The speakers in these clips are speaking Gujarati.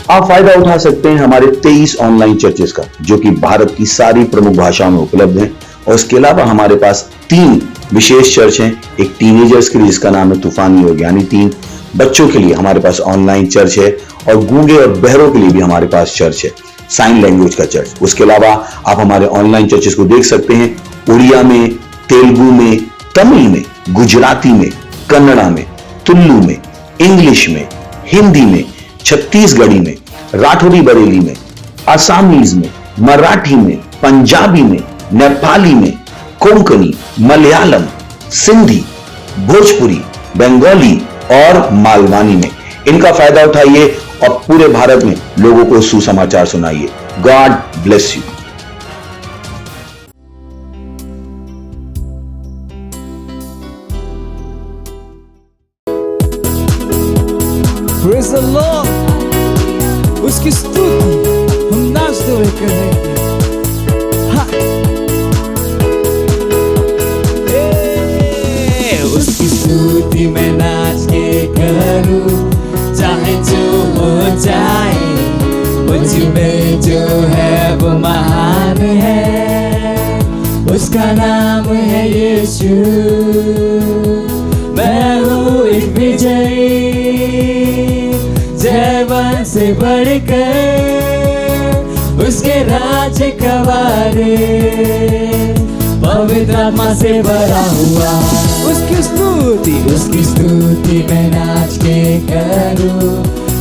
आप फायदा उठा सकते हैं हमारे 23 ऑनलाइन चर्चेस का, जो कि भारत की सारी प्रमुख भाषाओं में उपलब्ध हैं। और इसके अलावा हमारे पास 3 विशेष चर्च हैं। एक टीनेजर्स के लिए जिसका नाम है तूफानी योग यानी 3, बच्चों के लिए हमारे पास ऑनलाइन चर्च है, और गूंगे और बहरों के लिए भी हमारे पास चर्च है, साइन लैंग्वेज का चर्च। उसके अलावा आप हमारे ऑनलाइन चर्चेस को देख सकते हैं उड़िया में, तेलुगु में, तमिल में, गुजराती में, कन्नड़ा में, तुलु में, इंग्लिश में, हिंदी में, छत्तीसगढ़ी में, राठौरी बरेली में, असमीज में, मराठी में, पंजाबी में, नेपाली में, कोंकणी, मलयालम, सिंधी, भोजपुरी, बंगाली और मालवानी में। इनका फायदा उठाइए और पूरे भारत में लोगों को सुसमाचार सुनाइए। God bless you. Praise the Lord. उसकी स्तुति हम नाचते हुए करेंगे। उसकी स्तुति मैं नाच के करूं, चाहे जो हो जाए। मुझ में जो है वो महान है, उसका नाम है यीशु। मैं हूँ एक विजयी, जयवंत से बढ़कर उसके राज का वारिस, पवित्र आत्मा से भरा हुआ। उसकी स्तुति मैं नाच के करूं,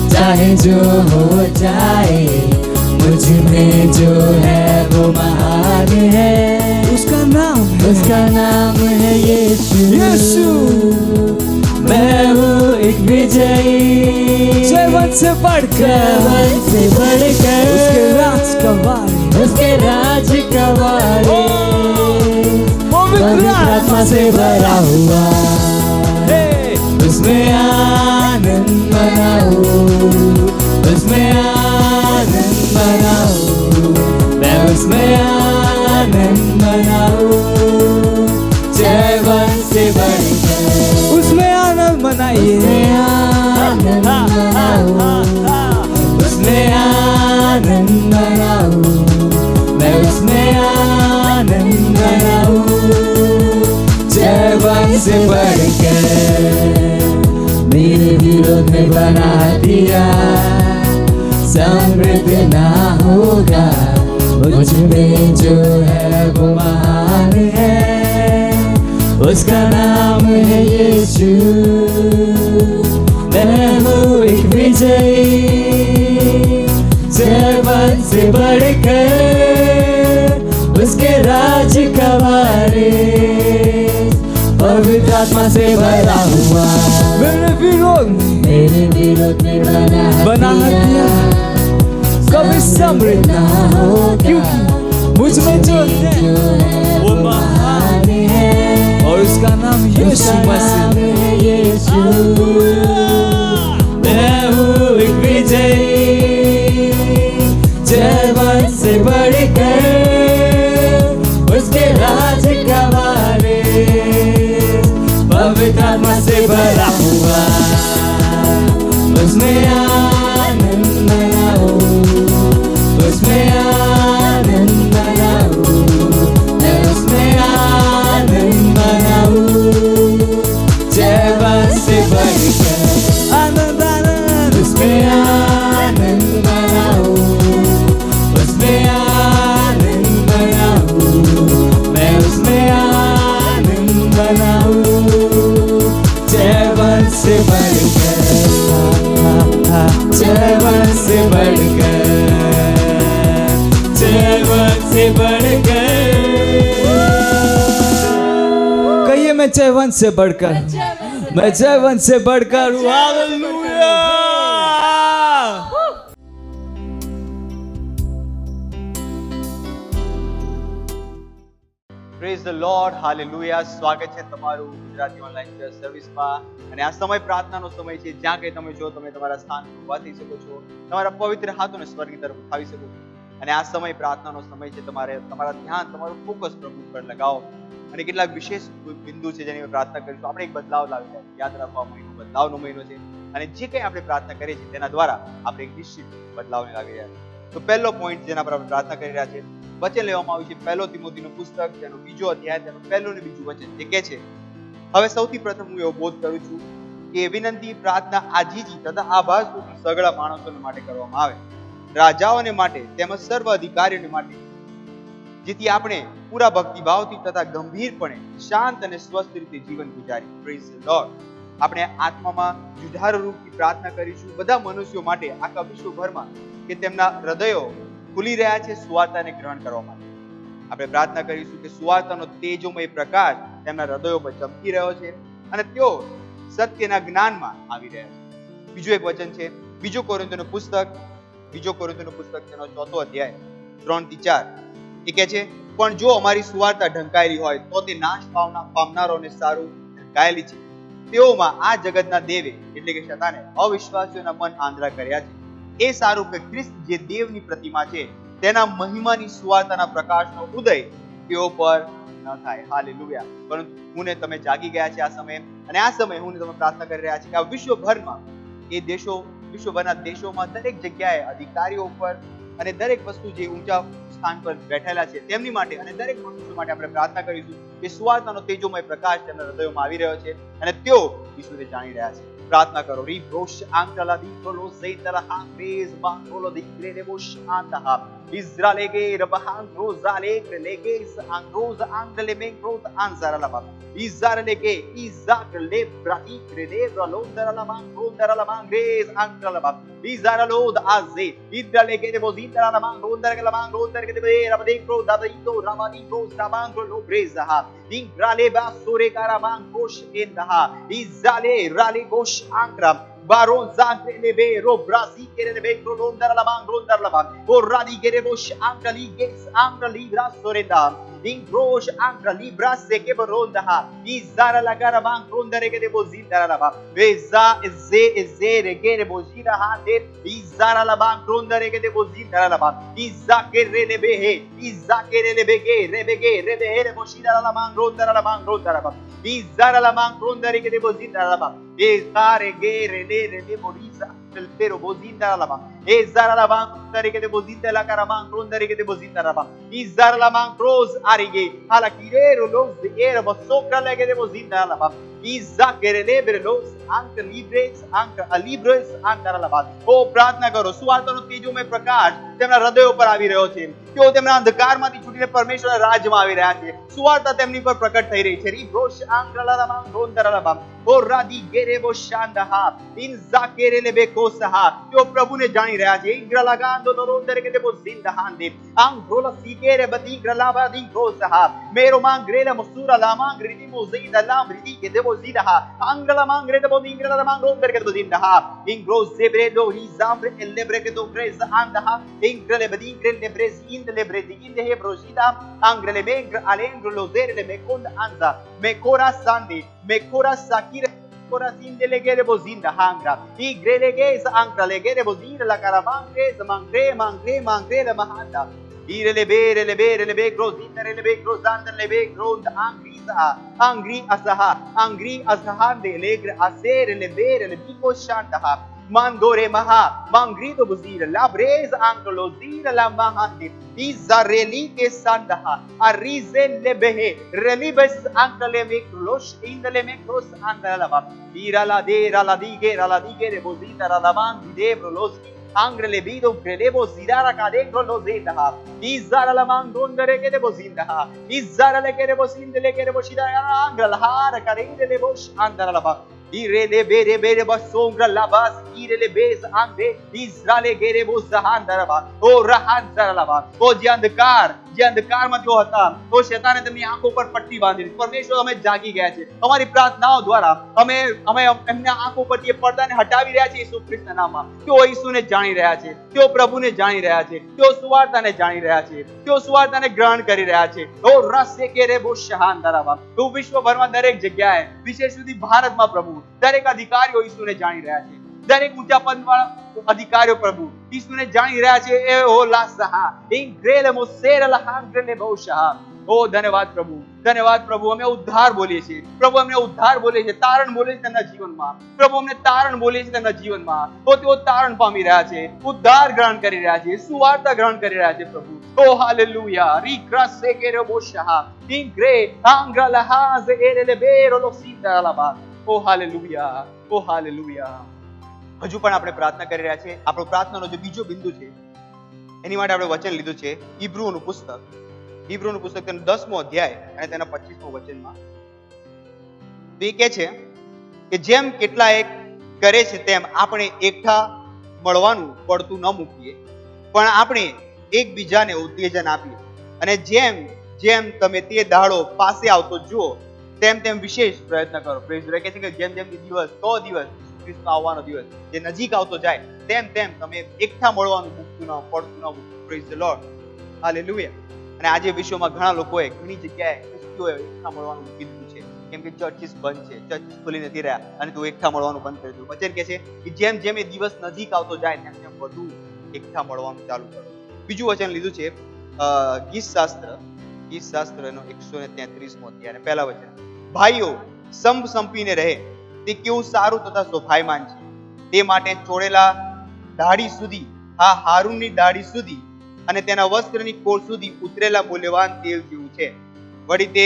चाहे जो हो जाए। मुझ में जो है वो महान है, उसका नाम है यीशु। मैं हूँ एक विजयी, जयवंत से बढ़कर उसके राज का वारिस, पवित्र आत्मा से भरा हुआ। उसमें आनंद मनाओ, उसमें आनंद मनाओ, मैं उसमें आनंद मनाऊं। जयवंत से बढ़कर उसमें आनंद मनाइए, उसमें आनंद मनाऊं, मैं उसमें आनंद मनाऊं। जयवंत से बढ़कर मेरे विरोध में बना दिया, समृद्ध ना होगा। मुझ में जो है वो महान है, उसका नाम है यीशु। मैं हूँ एक विजयी, जयवंत से बढ़कर उसके राज का वारिस, पवित्र आत्मा से भरा हुआ। मेरे विरोध में बना दिया, कभी समृद्ध ना हो, क्योंकि मुझ में जो है वो महान है, और उसका नाम यीशु मसीह है। मैं हूँ एक विजयी, जयवंत से बढ़कर उसके राज का वारिस, पवित्र आत्मा से भरा हुआ। उसमें आनंद मनाओ, उसमें आनंद मनाओ, मैं उसमें आनंद मनाऊं। जयवंत से बढ़कर आनंद, उसमें आनंद मनाओ, उसमें आनंद मनाऊं, मैं उसमें आनंद मनाऊं। जयवंत से बढ़कर, जयवंत से बढ़कर, जयवंत से बढ़कर। कहिए मैं जयवंत से बढ़कर, मैं जयवंत से बढ़कर हूँ। Hallelujah. Praise the lord, hallelujah. સ્વાગત છે તમારું ગુજરાતી ઓનલાઈન ચર્ચ સર્વિસમાં. અને આ સમય પ્રાર્થનાનો સમય છે, જ્યાં કંઈ તમે જો તમે તમારા સ્થાન પર ઊભા થઈ શકો છો, તમારા પવિત્ર હાથોને સ્વર્ગની તરફ ઉઠાવી શકો છો. અને આ સમય પ્રાર્થનાનો સમય છે, તમારે તમારા ધ્યાન, તમારું ફોકસ પ્રભુ પર લગાવો. અને કેટલાક વિશેષ બિંદુ છે જેની પ્રાર્થના કરીશું. આપણે એક બદલાવ લાવી જાય. યાદ રાખો, આ મહિનો બદલાવનો મહિનો છે. અને જે કંઈ આપણે પ્રાર્થના કરીએ છીએ તેના દ્વારા આપણે એક નિશ્ચિત બદલાવને લાવી રહ્યા છીએ. તો પહેલો પોઈન્ટ જેના પર આપણે પ્રાર્થના કરી રહ્યા છે, વચન લેવામાં આવ્યું છે પહેલો તિમોથીનું પુસ્તક તેનો 2 અધ્યાય તેનું પહેલું ને બીજું વચન. તે કહે છે, હવે સૌથી પ્રથમ હું એવો બોધ કરું છું કે વિનંતી, પ્રાર્થના, આજીજી તથા આભાર સ્તુતિ સગળા માણસોને માટે કરવામાં આવે, રાજાઓને માટે તેમજ સર્વ અધિકારીઓને માટે, જેથી આપણે પૂરા ભક્તિભાવથી તથા ગંભીરપણે શાંત અને સ્વસ્થ રીતે જીવન ગુજારીએ. Praise the lord. આપણે આત્મામાં જુધાર રૂપથી પ્રાર્થના કરીશું બધા મનુષ્યો માટે આખા વિશ્વભરમાં કે તેમના હૃદયો ખુલી રહ્યા છે સુવાર્તાને ગ્રહણ કરવા માટે. આપણે પ્રાર્થના કરીશું કે સુવાર્તાનો તેજોમય પ્રકાશ તેમના હૃદયો પર ચમકી રહ્યો છે અને તેઓ સત્યના જ્ઞાનમાં આવી રહ્યા છે. બીજું એક વચન છે બીજો કોરિન્થીનું પુસ્તક તેનો 4 અધ્યાય 3 થી 4. એ કહે છે, પણ જો અમારી સુવાર્તા ઢંકાયેલી હોય તો તે નાશ પામનારોને સારું ઢંકાયેલી છે. તેઓમાં આ જગતના દેવે એટલે કે શૈતાને અવિશ્વાસીઓના મન આંધળા કર્યા છે. એ સારું કે ખ્રિસ્ત જે દેવની પ્રતિમા છે તેના મહિમાની સુવાર્તાના પ્રકાશનો ઉદય તેઓ પર ન થાય. હાલેલુયા. પરંતુ હું ને તમે જાગી ગયા છે આ સમયે, અને આ સમયે હું ને તમે પ્રાર્થના કરી રહ્યા છે કે આ વિશ્વભરમાં વિશ્વભરના દેશોમાં દરેક જગ્યાએ અધિકારીઓ ઉપર અને દરેક વસ્તુ જે ઊંચા સ્થાન પર બેઠેલા છે તેમની માટે અને દરેક મનુષ્ય માટે આપણે પ્રાર્થના કરીશું કે સુવાર્તાનો તેજોમય પ્રકાશ તેમના હૃદયોમાં આવી રહ્યો છે અને તેઓ ઈશ્વરને જાણી રહ્યા છે. પ્રાર્થના કરો. રી બ્રોશ આંકલા દીકોલો ઝેતલા હાંગ્રેઝ બાંગોલો દીકરે દેવોશ આંતહા ઇઝરાલેગે રબહાંગ રોઝાલેગ લેગેસ આંગ્રોઝ આંગલે મેંગ્રોઝ આંઝારલાબા ઇઝરાલેગે ઇઝાકલે બ્રાઇકરે દેવ્રલોદરલાબાંગ રોદરલાબાંગ રેઝ આંગલાબા ઇઝરાલોદ આઝે ઇઝરાલેગે દેવોઝીતરલાબાંગ રોદરલાબાંગ રોદરગે દેવે રબદેક્રો દાદઈતો રાબાદીકો રાબાંગ લોબ્રેઝહા ઇંગ્રાલેબા સોરેકારાબાંગ કોશ એન્દહા ઇઝાલે રાલે કોશ આંગ્રામ Baron Zangre Lebe Robrasi Kere Lebe Rolondar Labang Rondar Labang Oradi Kere Bosh Angra Liges Angra Libra Sorenda Ingrosh Angra Libra Seke Baronda Izara Lagara Bang Rondare Kere Bozindara Labang Beza Eze Regere Bozira Hande Izara Labang Rondare Kere Bozindara Labang Izakere Lebe He Izakere Lebege Rebege Rebehe Boshira Labang Rondara Labang Rondara Labang Izara Labang Rondare Kere Bozindara Labang Ezare Gere de Morisa del pero bozinda la bang ezara la bang tarike de bozinda la karabang rondarike de bozinda la bang izara la bang cross arige hala kirero los de era bosokra lege de bozinda la bang izakere lebre los anka libres anka la bang ઓ પ્રાર્થના કરો સુવાર્તાનો તેજોમય પ્રકાશ તેમના હૃદયો પર આવી રહ્યો છે. તેઓ તેમના અંધકારમાંથી છૂટીને પરમેશ્વરના રાજ્યમાં આવી રહ્યા છે. સુવાર્તા તેમની પર પ્રકટ થઈ રહી છે. રી બ્રોશ આંગલા la bang rondara la bang ઓ રાદી ગેરે બોશાંદહા ઇન્ઝાકેરે લેબે કોસહા તેઓ પ્રભુને જાણી રહ્યા છે. ઇંગ્રલા ગાંદો નરોંદરે કે દેબો જિંદહાંદે આંગ્રોલા સીકેરે બદી ગ્રલાબા દી કોસહા મેરો માંગ્રેલા મસુરા લા માંગ્રીદી મોઝીદ લામ રીદી કે દેબો જિંદહા આંગલા માંગ્રે દેબો ઇંગ્રલા માંગ્રોંદરે કે દેબો જિંદહા ઇંગ્રો ઝેબ્રે દો હિઝામ્રે એલેબ્રે કે દો ગ્રેઝ આંદહા ઇંગ્રલે બદી ઇંગ્રલે લેબ્રે ઝિંદ લેબ્રે ઝિંદ હે બ્રોઝીદા આંગ્રલે મેંગ્ર આલેંગ્ર લોઝેરે લે મેકોન્દ આંઝા મેકોરા સાંદી મેકોરા સાકીરે Cora sinde legere bozinda hangra I grelegez ankra legere bozinda la caramangres mangre la mahanda Ire le bere grozinda le grozanda le grond angri asahande legre asere le bere le bico shandaha Mandore maha mangrido buzira la breza anglo zira la mahandi Izareli ke sandaha arizen lebehe relibes ankle mekrosh indle mekros andalava irala dige rebozita ralaman debrolos angre lebido krelebo zidara kadengro lozetaha izara lamang dondere ke debozindaha izara leke debosinde leke deboshida angre lahara kadengre debosh andalava Irele bere basongra labas irele bez ande Israele gere bozahandaraba o rahandaraba o જે અંધકારમાં જો હતા તો શેતાને તેમની આંખો પર પટ્ટી બાંધી દીધી. પરમેશ્વર અમે જાગી ગયા છે. અમારી પ્રાર્થનાઓ દ્વારા અમે એમના આંખો પરથી એ પડદાને હટાવી રહ્યા છે ઈસુ ખ્રિસ્તના નામમાં. તેઓ ઈસુને જાણી રહ્યા છે. તેઓ પ્રભુને જાણી રહ્યા છે. તેઓ સુવાર્તાને જાણી રહ્યા છે. તેઓ સુવાર્તાને ગ્રહણ કરી રહ્યા છે. ઓ રસે કેરે બોશાહાંદારાબા તો વિશ્વભરમાં દરેક જગ્યાએ વિશેષ સુધી ભારતમાં પ્રભુ દરેક અધિકારીઓ ઈસુને જાણી રહ્યા છે. દરેક ઊંચા પદવાળા અધિકારીઓ પ્રભુ ઈસુને જાણી રહ્યા છે. એ ઓ લાસહા ઇંગ્રેલે મોસેર લહાંગ્રેલે બોશહા ઓ ધન્યવાદ પ્રભુ ધન્યવાદ પ્રભુ, અમે ઉદ્ધાર બોલીએ છીએ પ્રભુ, અમને ઉદ્ધાર બોલીએ છીએ, તારણ બોલીએ છીએ તેમના જીવનમાં પ્રભુ, અમને તારણ બોલીએ છીએ તેમના જીવનમાં. તો તેઓ તારણ પામી રહ્યા છે, ઉદ્ધાર ગ્રહણ કરી રહ્યા છે, સુવાર્તા ગ્રહણ કરી રહ્યા છે પ્રભુ. ઓ હાલેલુયા. રીક્રાસે કેરેબોશા ઇંગ્રે આંગ્રાલાહાઝ એરેલેબેરોલો સીતાલાબા. ઓ હાલેલુયા, ઓ હાલેલુયા. હજુ પણ આપણે પ્રાર્થના કરી રહ્યા છીએ. આપણો પ્રાર્થનાનો જે બીજો બિંદુ છે એની માટે આપણે વચન લીધું છે ઈબ્રુઓનું પુસ્તક, ઈબ્રુઓનું પુસ્તક તેનો 10મો અધ્યાય અને તેના 25મો વચનમાં. તો એ કહે છે કે જેમ કેટલાક કરે છે તેમ આપણે એકઠા મળવાનું પડતું ન મૂકીએ, પણ આપણે એકબીજાને ઉત્તેજન આપીએ, અને જેમ જેમ તમે તે દાડો પાસે આવતો જુઓ તેમ તેમ વિશેષ પ્રયત્ન કરો. પ્રેઝ કહે છે કે જેમ જેમ દિવસ તો દિવસ ખ્રિસ્તનો આવવાનો દિવસ જે નજીક આવતો જાય તેમ તેમ તમે એકઠા મળવાનું મૂકતું ન પડતું ન મૂકતું. Praise the lord. હાલેલુયા. અને આજે વિશ્વમાં ઘણા લોકોએ ઘણી જગ્યાએ ખ્રિસ્તીઓએ એકઠા મળવાનું મૂકી દીધું છે, કેમ કે ચર્ચિસ બંધ છે, ચર્ચિસ ખુલી નથી રહ્યા અને તું એકઠા મળવાનું બંધ કરી દીધું. વચન કહે છે કે જેમ જેમ એ દિવસ નજીક આવતો જાય તેમ તેમ વધુ એકઠા મળવાનું ચાલુ કરો. બીજું વચન લીધું છે ગીત શાસ્ત્રનો 133મો અધ્યાય પહેલા વચન. ભાઈઓ સંપીને રહે તે કેવું સારું તથા શોભાયમાન છે, તે માટે ચોળેલા દાઢી સુધી, હા હારૂનની દાઢી સુધી અને તેના વસ્ત્રની કોર સુધી ઉતરેલા મૂલ્યવાન તેલ જેવું છે. વળી તે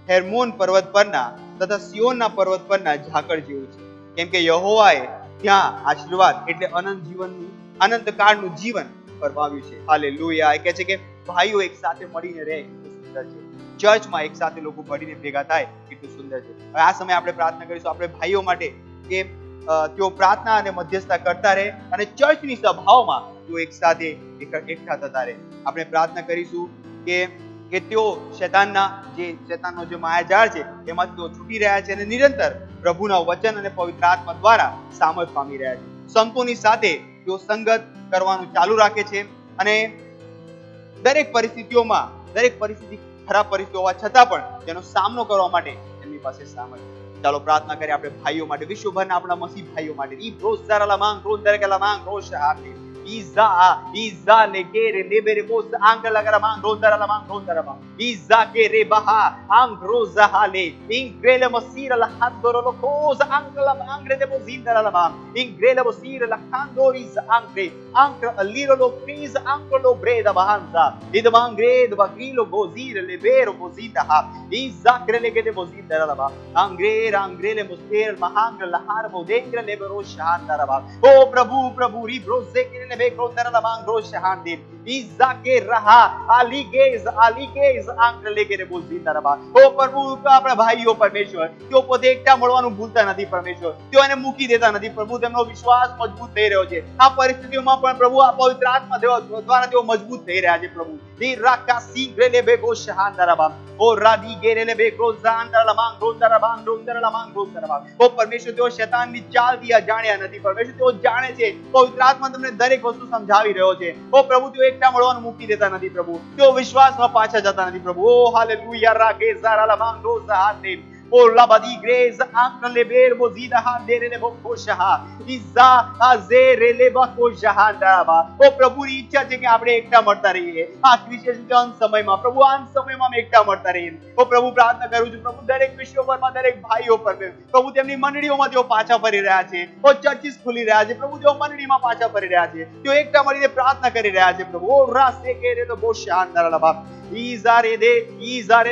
હેર્મોન પર્વત પરના તથા સિયોનના પર્વત પરના ઝાકળ જેવું છે, કેમ કે યહોવાએ ત્યાં આશીર્વાદ એટલે અનંત જીવનનું, અનંત કાળનું જીવન ફરમાવ્યું છે. હાલેલુયા. એ કહે છે કે ભાઈઓ એક સાથે મળીને રહે કેટલું સુંદર છે. ચર્ચમાં એક સાથે લોકો મળીને ભેગા થાય કેટલું સુંદર છે. હવે આ સમયે આપણે પ્રાર્થના કરીશું આપણે ભાઈઓ માટે કે તેઓ પ્રાર્થના અને મધ્યસ્થતા કરતા રહે અને ચર્ચની સભાઓમાં તેઓ એક સાથે એકઠા થતા રહે. આપણે પ્રાર્થના કરીશું કે તેઓ શેતાનનો જે માયાજાળ છે એમાંથી તેઓ છૂટી રહ્યા છે અને નિરંતર પ્રભુના વચન અને પવિત્ર આત્મા દ્વારા સામર્થ્ય પામી રહ્યા છે. સંતોની સાથે તેઓ સંગત કરવાનું ચાલુ રાખે છે અને દરેક પરિસ્થિતિઓમાં, દરેક પરિસ્થિતિ ખરાબ પરિસ્થિતિ હોવા છતાં પણ તેનો સામનો કરવા માટે એમની પાસે સામર્થ્ય. ચાલો પ્રાર્થના કરીએ આપણે ભાઈઓ માટે, વિશ્વભરના આપણા મસીહ ભાઈઓ માટે. ઈ રોઝારાલા માંગ રોઝારાલા માંગ રોઝાહાતી Iza legere lebere bos angla gara mang rondara mang rondara mang Iza ke rebaha angroza hale ingrele masira la handoro lo cosa angla angre de bozindara la mang ingrele bosira la candoris angre ancra aliro lo pris ancro lo breda bahanza id mangre de bagilo bozire lebero bozinda ha Iza krele ke de bozindara la mang angrele mosir mahangra la harbo dengre lebero shandara ba. O prabhu ri broze ke ne bekrontara la mang rosh handin Iza ke raha aligez ancre leke de bozindara ba. O prabhu આપણા ભાઈઓ પરમેશ્વર તેઓ પોતે એકઠા મળવાનું ભૂલતા નથી પ્રભુ, તેઓ એને મૂકી દેતા નથી પ્રભુ, તેમનો વિશ્વાસ મજબૂત થઈ રહ્યો છે. આ પરિસ્થિતિઓમાં પણ પ્રભુ આ પવિત્ર આત્મા દ્વારા તેઓ મજબૂત થઈ રહ્યા છે પ્રભુ. ઈ રાકાસી ગ્રેલે બેગો શહાંદરાબા ઓ રાદી ગેરેલે બેગો ઝાંદરા માંગ રોંદરા માંગ રોંદરા માંગ રોંદરા. ઓ પરમેશ્વર તેઓ શૈતાનની ચાલથી અજાણ્યા નથી પ્રભુ, તેઓ જાણે છે. પવિત્ર આત્મા તમને દરેક વસ્તુ સમજાવી રહ્યો છે. ઓ પ્રભુ તેઓ એકઠા મળવાનું મૂકી દેતા નથી પ્રભુ, તેઓ વિશ્વાસમાં પાછા જતા નથી પ્રભુ. ઓ હાલેલુયા રાકે ઝારા માંગ રોઝા હાતે O labadi greza ankle leber bozida handere le bokosha Iza azere le bakosha daba. ઓ પ્રભુની ઈચ્છા છે કે આપણે એકઠા મળતા રહીએ આ ક્રિશ્ચિયન સમયમાં પ્રભુ, આ સમયમાં અમે એકઠા મળતા રહીએ. ઓ પ્રભુ પ્રાર્થના કરું છું પ્રભુ દરેક વિશ્વભરમાં દરેક ભાઈઓ પર પ્રભુ તેમની મંડળીઓમાં તેઓ પાછા ફરી રહ્યા છે. ઓ ચર્ચિસ ખુલી રહ્યા છે પ્રભુ, તેઓ મંડળીમાં પાછા ફરી રહ્યા છે, તેઓ એકઠા મળીને પ્રાર્થના કરી રહ્યા છે પ્રભુ. ઓ રાસે કેરે લો બોશા દરલા Izare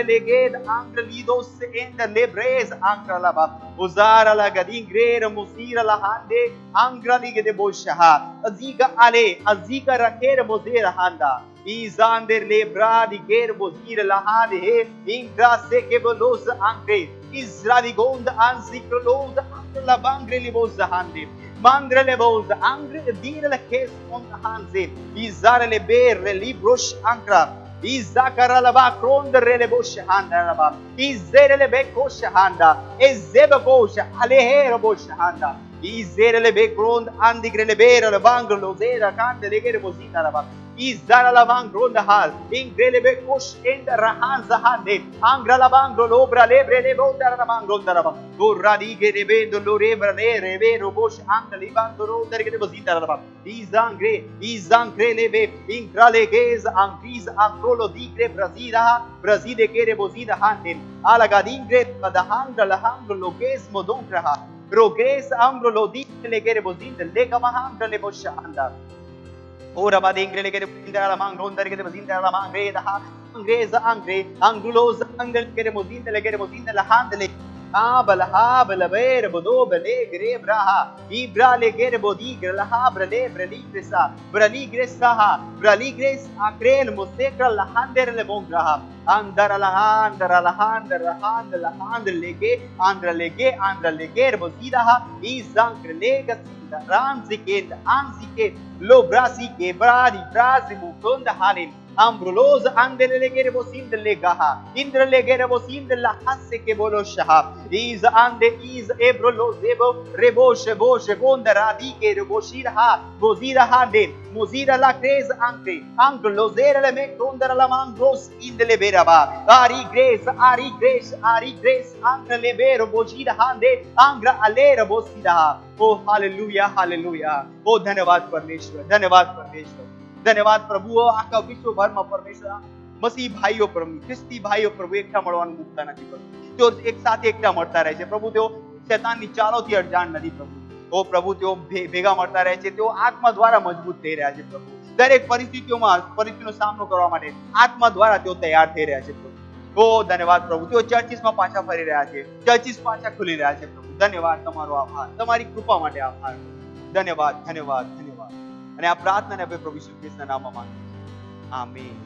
leged angre lidos ende lebrez angre laba Uzara la gadingre musira la hande angre ligede boshaha Azika raker mozera handa Izander lebra diger bozira la hande he Ingra seke bolos angre Izrali gond anzikro los angre la bangre libos hande Mangre lebos angre dire la kes on hanze Izare leber librosh ankra Izakaralaba kronderele boshahanda Izerele bekoshahanda Ezebekosha alehera boshahanda Izerele bekrond andigrele bera banglo zera kande legere bozita Izaralavang Rondahal, Ingrelebe Kush in the Rahan Zahande, Angralabang Rolobra Lebre Lebondaramang Rondarabang, Uradi Gerebendo Lorebra Rebe Robosh Angliban Roderabazita, Izangre Lebe, Ingraleges, Angris, Angrolo Digre Brazida, Brazide Kerebozida Handin, Alagadingre, Padahanga Lahangro Loges Modongraha, Rogres Ambro Lodi Legerebozin, Legamahanga Leboshanda. Ora badingre le che pindera la mango ondere che pindera la mangre da angreza angre angulos angel che mozinde le che mozinde la handle bala ber bodo bele gre braha ibra le che bodigre la habra le braligresa braligresa braligres akrel mosekra la handere le mongraha andara la handle le che andra le che bozida izankre le Ranzike, Anzike, Lobrasike, Brasi, Mukonda Halim, Ambrulos, Andelegere Bosin de Legaha, Indrelegere Bosin de la Haseke Boloshaha, is Ebrolo Zebo, Reboshe, Bonda Radike, Reboshira, Bozira Hande, Mozira la Cres Anke, Anglo Zera le Mekondra la Mangros in the Leberaba, Ari Grace, Angra Lebero, Bojira Hande, Angra Alera Bosida. Oh hallelujah hallelujah ओ धन्यवाद परमेश्वर धन्यवाद प्रभु आखा विश्व भर में परमेश्वर मसीह भाईओ प्रभु ख्रिस्ती भाईओ प्रभु एकठा મળવાનું મુકતા નથી પ્રભુ તેઓ એક સાથે એકઠા મળતા રહે છે પ્રભુ તેઓ શૈતાનની ચાલોથી અજાણ નથી પ્રભુ ઓ પ્રભુ તેઓ ભેગા મળતા રહે છે તેઓ આત્મા દ્વારા મજબૂત થઈ રહ્યા છે પ્રભુ દરેક પરિસ્થિતિનો સામનો કરવા માટે આત્મા દ્વારા તેઓ તૈયાર થઈ રહ્યા છે પ્રભુ ઓ ધન્યવાદ પ્રભુ તેઓ ચર્ચિસમાં પાછા ફરી રહ્યા છે ચર્ચિસ પાછા ખુલી રહ્યા છે પ્રભુ ધન્યવાદ તમારો આભાર તમારી કૃપા માટે આભાર ધન્યવાદ અને આ પ્રાર્થનાને આપણે પ્રભુ ઈસુ ખ્રિસ્તના નામમાં માંગીએ આમીન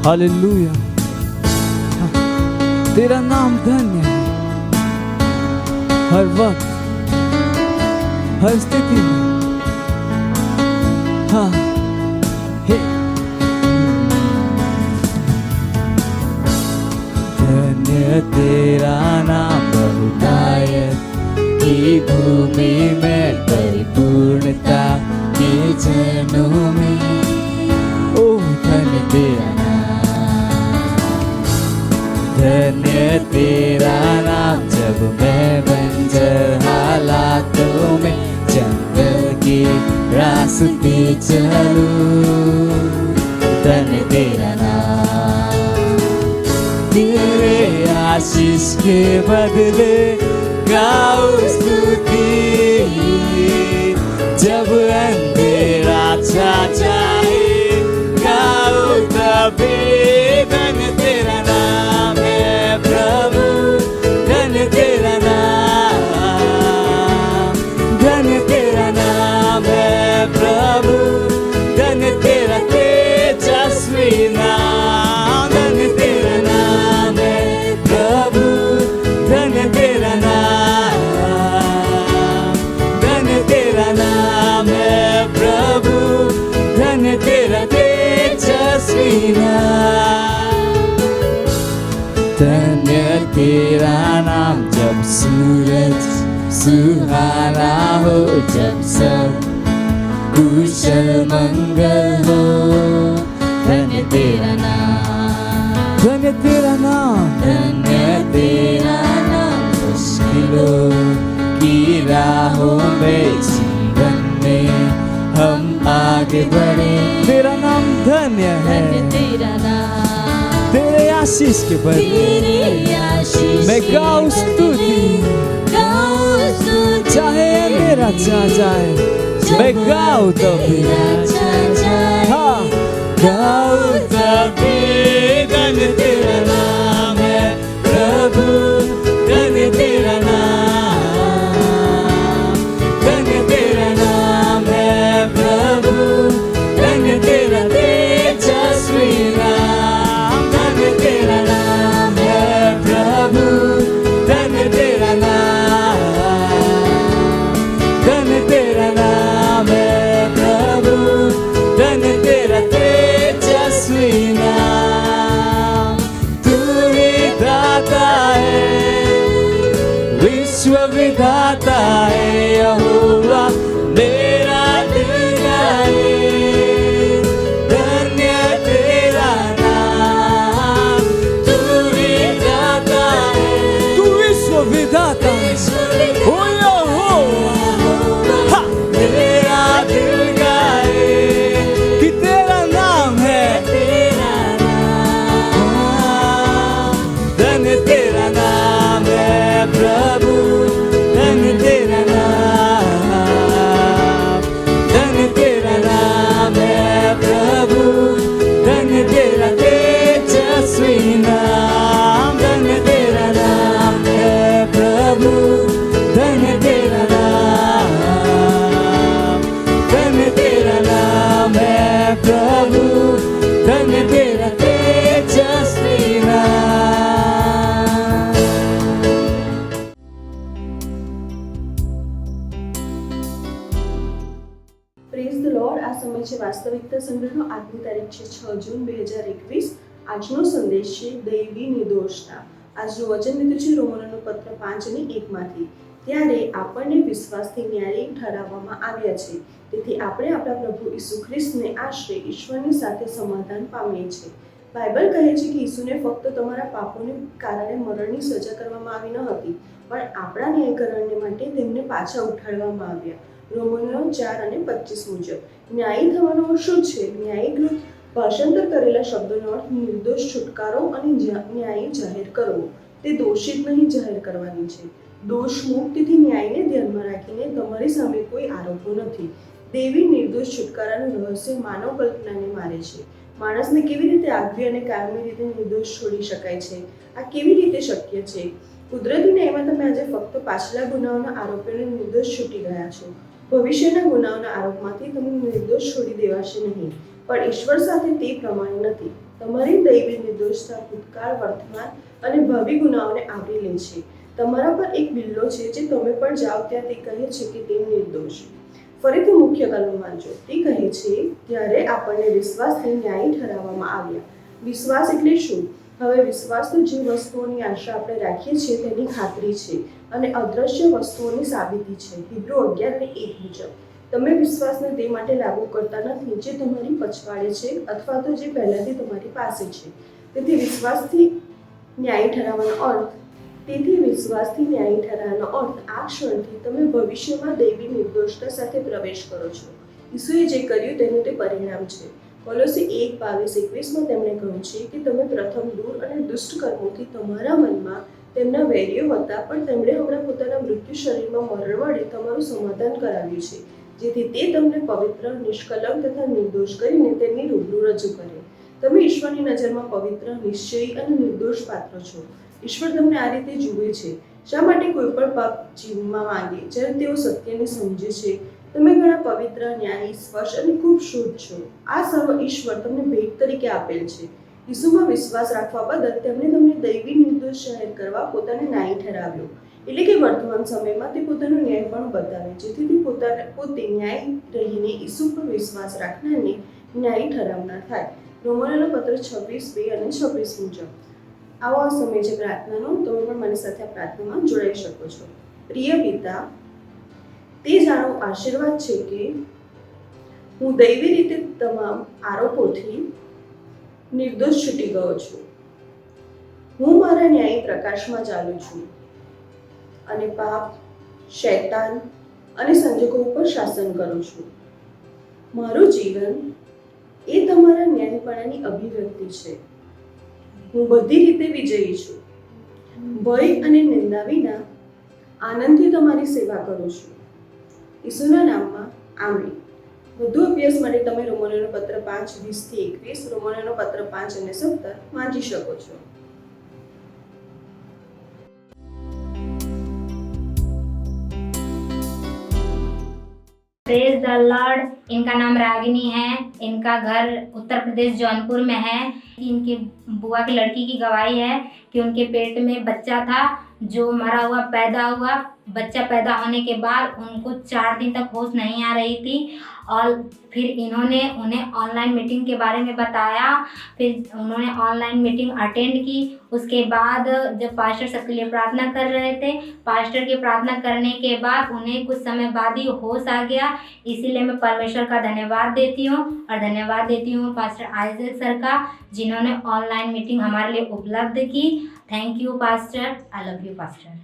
हालेलुया तेरा नाम धन्य है हर वक्त हर स्थिति में हाँ हे धन्य तेरा नाम बहुतायत की भूमि में परिपूर्णता के जनों में ओ धन्य तेरा धन्य तेरा नाम जब मैं बंजर हालातों में जंगल के रास्ते चलूं धन्य तेरा नाम तेरे आशीष के बदले गाओ स्तुति जब अंधेरा छा जाए गाओ तभी धन्य तेरा नाम है प्रभु धन्य तेरा नाम है प्रभु धन्य तेरा तेजस्वी नाम धन्य तेरा नाम है प्रभु धन्य तेरा नाम है प्रभु धन्य तेरा तेजस्वी धन्य तेरा नाम जब सूरज सुहाना हो जब सब कुशल मंगल हो धन्य तेरा नाम मुश्किलों की राहों में जीवन में हम आगे बढ़े तेरा नाम धन्य है तेरे आशीष के बदले मैं गाऊं स्तुति चाहे मेरा चा जाए मैं गाऊं तभी हाँ गाऊं तभी धन्य तेरा नाम है प्रभु धन्य तेरा नाम है प्रभु धन्य तेरा तेजस्वी नाम धन्य तेरा नाम है प्रभु धन्य तेरा नाम है विश्व विधाता है यहोवा मेरा दिल गाए, धन्य तेरा नाम, तू विधाता है, तू विश्व विधाता है, ओ यहोवा मेरा दिल गाए कि तेरा नाम है, धन्य तेरा नाम है प्रभु, धन्य तेरा नाम, धन्य तेरा नाम है प्रभु, धन्य तेरा तेजस्वी नाम, धन्य तेरा नाम है प्रभु, धन्य तेरा नाम, धन्य तेरा नाम है प्रभु, धन्य तेरा तेजस्वी नाम। Praise the lord. આ સમય છે વાસ્તવિકતા સંગ્રહનો. આજની તારીખ છે 6 જૂન 2021. આજનો સંદેશ છે દૈવી નિર્દોષતા. આજનું વચન લીધું છે રોમનોનું પત્ર 5:1માંથી. ત્યારે આપણને વિશ્વાસથી ન્યાયી ઠરાવવામાં આવ્યા છે, તેથી આપણે આપણા પ્રભુ ઈસુ ખ્રિસ્તને આશ્રય ઈશ્વરની સાથે સમાધાન પામીએ છીએ. બાઇબલ કહે છે કે ઈસુને ફક્ત તમારા પાપોને કારણે મરણની સજા કરવામાં આવી ન હતી, પણ આપણા ન્યાયકરણને માટે તેમને પાછા ઉઠાડવામાં આવ્યા. રોમનો 4:25 મુજબ. ન્યાયી થવાનો અર્થ શું છે? ન્યાયીકૃત ભાષાંતર કરેલા શબ્દોનો અર્થ નિર્દોષ છુટકારો અને ન્યાયી જાહેર કરવો. તે દોષિત નહીં જાહેર કરવાની છે. દોષ મુક્તિથી ન્યાયને ધ્યાનમાં રાખીને તમારી સામે કોઈ આરોપો નથી. દેવી નિર્દોષ છુટકારાનું રહસ્ય માનવ કલ્પનાને મારે છે. માણસને કેવી રીતે આગવી અને કાયમી રીતે નિર્દોષ છોડી શકાય છે? આ કેવી રીતે શક્ય છે? કુદરતી ન્યાયમાં તમે આજે ફક્ત પાછલા ગુનાઓના આરોપીઓને નિર્દોષ છૂટી ગયા છો. ભવિષ્યના ગુનાઓના આરોપમાંથી તમને નિર્દોષ છોડી દેવાશે નહીં, પણ ઈશ્વર સાથે તે પ્રમાણે નથી. તમારી દૈવી નિર્દોષતા ભૂતકાળ, વર્તમાન અને ભાવિ ગુનાઓને આવરી લે છે. તમારા પર એક બિલ્લો છે જે તમે પણ જાઓ ત્યાં તે કહે છે કે તે નિર્દોષ. ફરીથી મુખ્ય કલમ વાંચો. તે કહે છે ત્યારે આપણને વિશ્વાસથી ન્યાયી ઠરાવવામાં આવ્યા. વિશ્વાસ એટલે શું? હવે વિશ્વાસ તો જે વસ્તુઓની આશા આપણે રાખીએ છીએ તેની ખાતરી છે અને અદ્રશ્ય વસ્તુઓની સાબિતી છે. હિબ્રુ 11:1 મુજબ. તમે વિશ્વાસને તે માટે લાગુ કરતા નથી જે તમારી પછવાડે છે અથવા તો જે પહેલાથી તમારી પાસે છે. તેથી વિશ્વાસથી ન્યાયી ઠરાવવાનો અર્થ આ ક્ષણથી તમે ભવિષ્યમાં દૈવી નિર્દોષતા સાથે પ્રવેશ કરો છો. ઈસુએ જે કર્યું તેનું તે પરિણામ છે. કોલોસી 1:22-21 તેમણે કહ્યું છે કે તમે પ્રથમ દૂર અને દુષ્ટ કર્મોથી તમારા મનમાં તેમના વેરીઓ હતા, પણ તેમણે હમણાં પોતાના મૃત્યુ શરીરમાં મરણ વડે તમારું સમાધાન કરાવ્યું છે, જેથી તે તમને પવિત્ર, નિષ્કલંક તથા નિર્દોષ કરીને તેની રૂબરૂ રજૂ કરે. તમે ઈશ્વરની નજરમાં પવિત્ર, નિશ્ચયી અને નિર્દોષ પાત્ર છો. ઈશ્વર તમને આ રીતે જુએ છે. શા માટે કોઈ પણ પાપ જીવનમાં માંગે જ્યારે તેઓ સત્યને સમજે છે? તમે ઘણા પવિત્ર, ન્યાયી, સ્પષ્ટ અને ખૂબ શુદ્ધ છો. આ સર્વ ઈશ્વર તમને ભેટ તરીકે આપેલ છે. ઈસુમાં વિશ્વાસ રાખવા બદલ તેમણે તમને દૈવી નિર્દોષ જાહેર કરવા પોતાને ન્યાયી ઠરાવ્યો. એટલે કે વર્તમાન સમયમાં તે પોતાનું ન્યાયપણું બતાવે, જેથી તે પોતે ન્યાયી રહીને ઈસુ પર વિશ્વાસ રાખનારને ન્યાયી ઠરાવનાર થાય. રોમનોનો પત્ર 26:2-26 મુજબ. આવો આ સમય છે પ્રાર્થનાનો. તમે પણ મારી સાથે આ પ્રાર્થનામાં જોડાઈ શકો છો. પ્રિય પિતા, તે જાણવું આશીર્વાદ છે કે હું દૈવી રીતે તમામ આરોપોથી નિર્દોષ છૂટી ગયો છું. હું મારા ન્યાયી પ્રકાશમાં ચાલું છું અને પાપ, શૈતાન અને સંજોગો ઉપર શાસન કરું છું. મારું જીવન એ તમારા ન્યાયપણાની અભિવ્યક્તિ છે. હું બધી રીતે વિજયી છું. ભય અને નિંદા વિના આનંદથી તમારી સેવા કરું છું. ઈસુના નામમાં આમીન. વધુ અભ્યાસ માટે તમે રોમનોનો પત્ર 5:20-21, રોમનોનો પત્ર 5:17 વાંચી શકો છો. Praise the Lord. इनका नाम रागिनी है. इनका घर उत्तर प्रदेश जौनपुर में है. इनकी बुआ की लड़की की गवाही है कि उनके पेट में बच्चा था जो मरा हुआ पैदा हुआ बच्चा पैदा होने के बाद उनको 4 दिन तक होश नहीं आ रही थी और फिर इन्होंने उन्हें ऑनलाइन मीटिंग के बारे में बताया। फिर उन्होंने ऑनलाइन मीटिंग अटेंड की। उसके बाद जब पास्टर सबके लिए प्रार्थना कर रहे थे, पास्टर की प्रार्थना करने के बाद उन्हें कुछ समय बाद ही होश आ गया। इसीलिए मैं परमेश्वर का धन्यवाद देती हूँ और धन्यवाद देती हूँ पास्टर आइजैक सर का, जिन्होंने ऑनलाइन मीटिंग हमारे लिए उपलब्ध की। Thank you pastor, I love you pastor.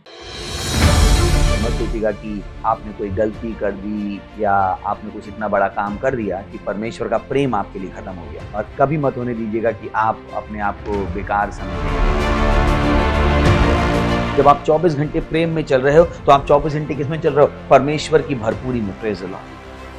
मत सोचिएगा कि आपने कोई गलती कर दी या आपने कुछ इतना बड़ा काम कर दिया कि परमेश्वर का प्रेम आपके लिए खत्म हो गया, और कभी मत होने दीजिएगा कि आप अपने आप को बेकार समझें। जब आप 24 घंटे प्रेम में चल रहे हो तो आप 24 घंटे किसमें चल रहे हो? परमेश्वर की भरपूरी में। Praise the Lord,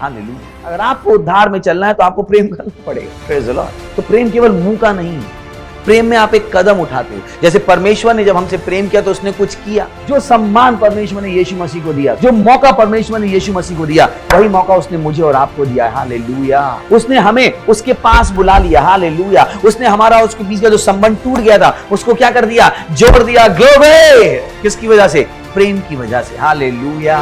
hallelujah. अगर आपको उद्धार में चलना है तो आपको प्रेम करना पड़ेगा। Praise the Lord. तो प्रेम केवल मुंह का नहीं है, प्रेम में आप एक कदम उठाते हो। जैसे परमेश्वर ने जब हमसे प्रेम किया तो उसने कुछ किया। जो सम्मान परमेश्वर ने यीशु मसीह को दिया, जो मौका परमेश्वर ने यीशु मसीह को दिया, वही मौका उसने मुझे और आपको दिया है। हालेलुया। उसने हमें उसके पास बुला लिया। हालेलुया। उसने हमारा उसके बीच का जो संबंध टूट गया था उसको क्या कर दिया? जोड़ दिया। ग्लोरी। किसकी वजह से? प्रेम की वजह से। हालेलुया।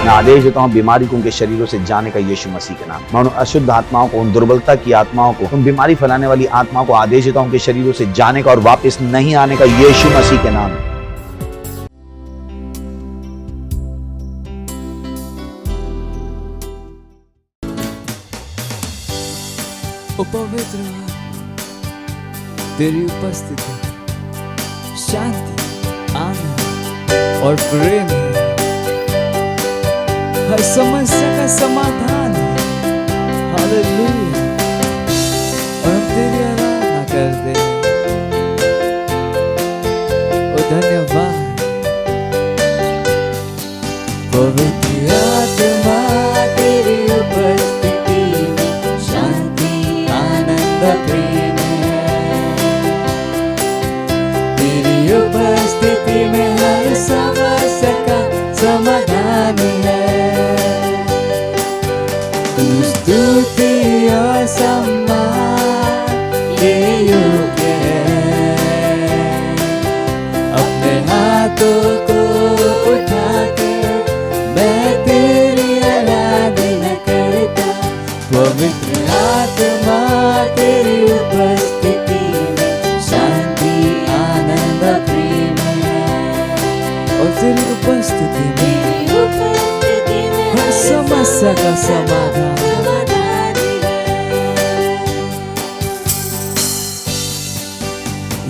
मैं आदेश देता हूं बीमारी को उनके शरीरों से जाने का यीशु मसीह के नाम। मैं उन अशुद्ध आत्माओं को, उन दुर्बलता की आत्माओं को, उन बीमारी फैलाने वाली आत्माओं को आदेश देता हूं उनके शरीरों से जाने का और वापस नहीं आने का यीशु मसीह के नाम। ओ पवित्र तेरी उपस्थिति, शांति, आनंद और प्रेम है। हर समस्या का समाधान है। हालेलुया। और हम तेरी आराधना करते हैं। ओ धन्यवाद। पवित्र आत्मा तेरी उपस्थिति में शांति, आनंद, प्रेम है। तेरी उपस्थिति में हर समस्या का समाधान है। स्तुति और सम्मान ये योग्य है। अपने हाथों को उठा के मैं तेरी आराधना करता। पवित्र आत्मा तेरी उपस्थिति में शांति, आनंद, प्रेम है। और तेरी उपस्थिति में हर समस्या का समाधान।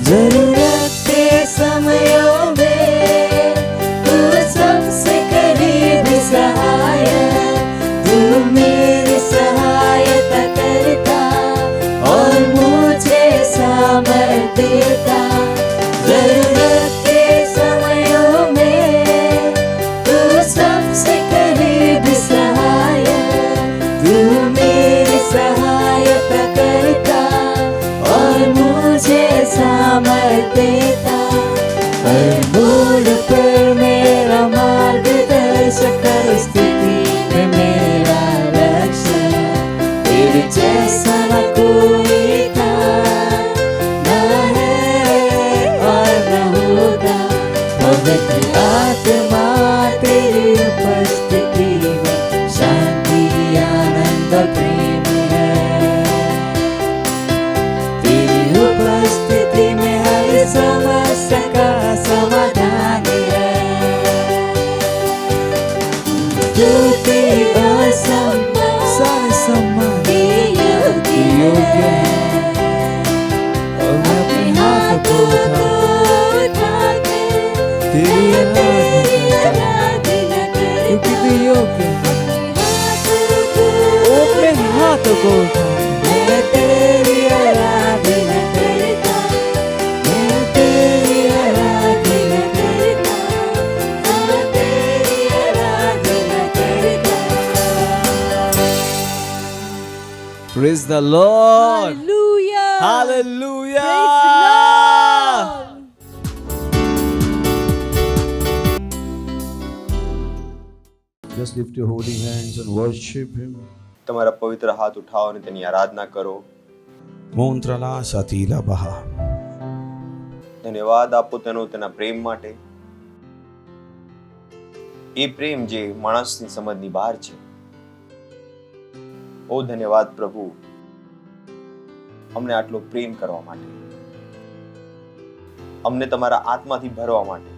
जरूरत के समयों में तू सबसे करीबी सहायक, तू मेरी सहायता करता और मुझे सामर्थ देता। जरूरत के समयों में तू सबसे करीबी सहायक, तू मेरी सहायता करता और मुझे सामर्थ देता। हर मोड़ पर मेरा मार्गदर्शक, हर स्थिति में मेरा रक्षक। तेरे जैसा न कोई था, न है और न होगा। पवित्र आत्मा तेरी उपस्थिति में शांति, आनंद, प्रेम है। तेरी उपस्थिति में हर समस्या का समाधान है। स्तुति और सम्मान, सारे सम्मान योग्य है। और मैं अपने हाथ को उठा के तेरी आराधना करता, क्योंकि तू योग्य है। अपने हाथ को उठा मैं तेरी आराधना करता, मैं तेरी आराधना करता, मैं तेरी आराधना करता। Praise the Lord. Hallelujah. Hallelujah. Praise the Lord. Just lift your holy hands and worship him. તમારા પવિત્ર હાથ ઉઠાવો અને તેની આરાધના કરો. Montrala satila baha. ધન્યવાદ આપો તેના પ્રેમ માટે, એ પ્રેમ જે માણસની સમજની બહાર છે. ઓ ધન્યવાદ પ્રભુ, અમને આટલો પ્રેમ કરવા માટે, અમને તમારા આત્માથી ભરવા માટે.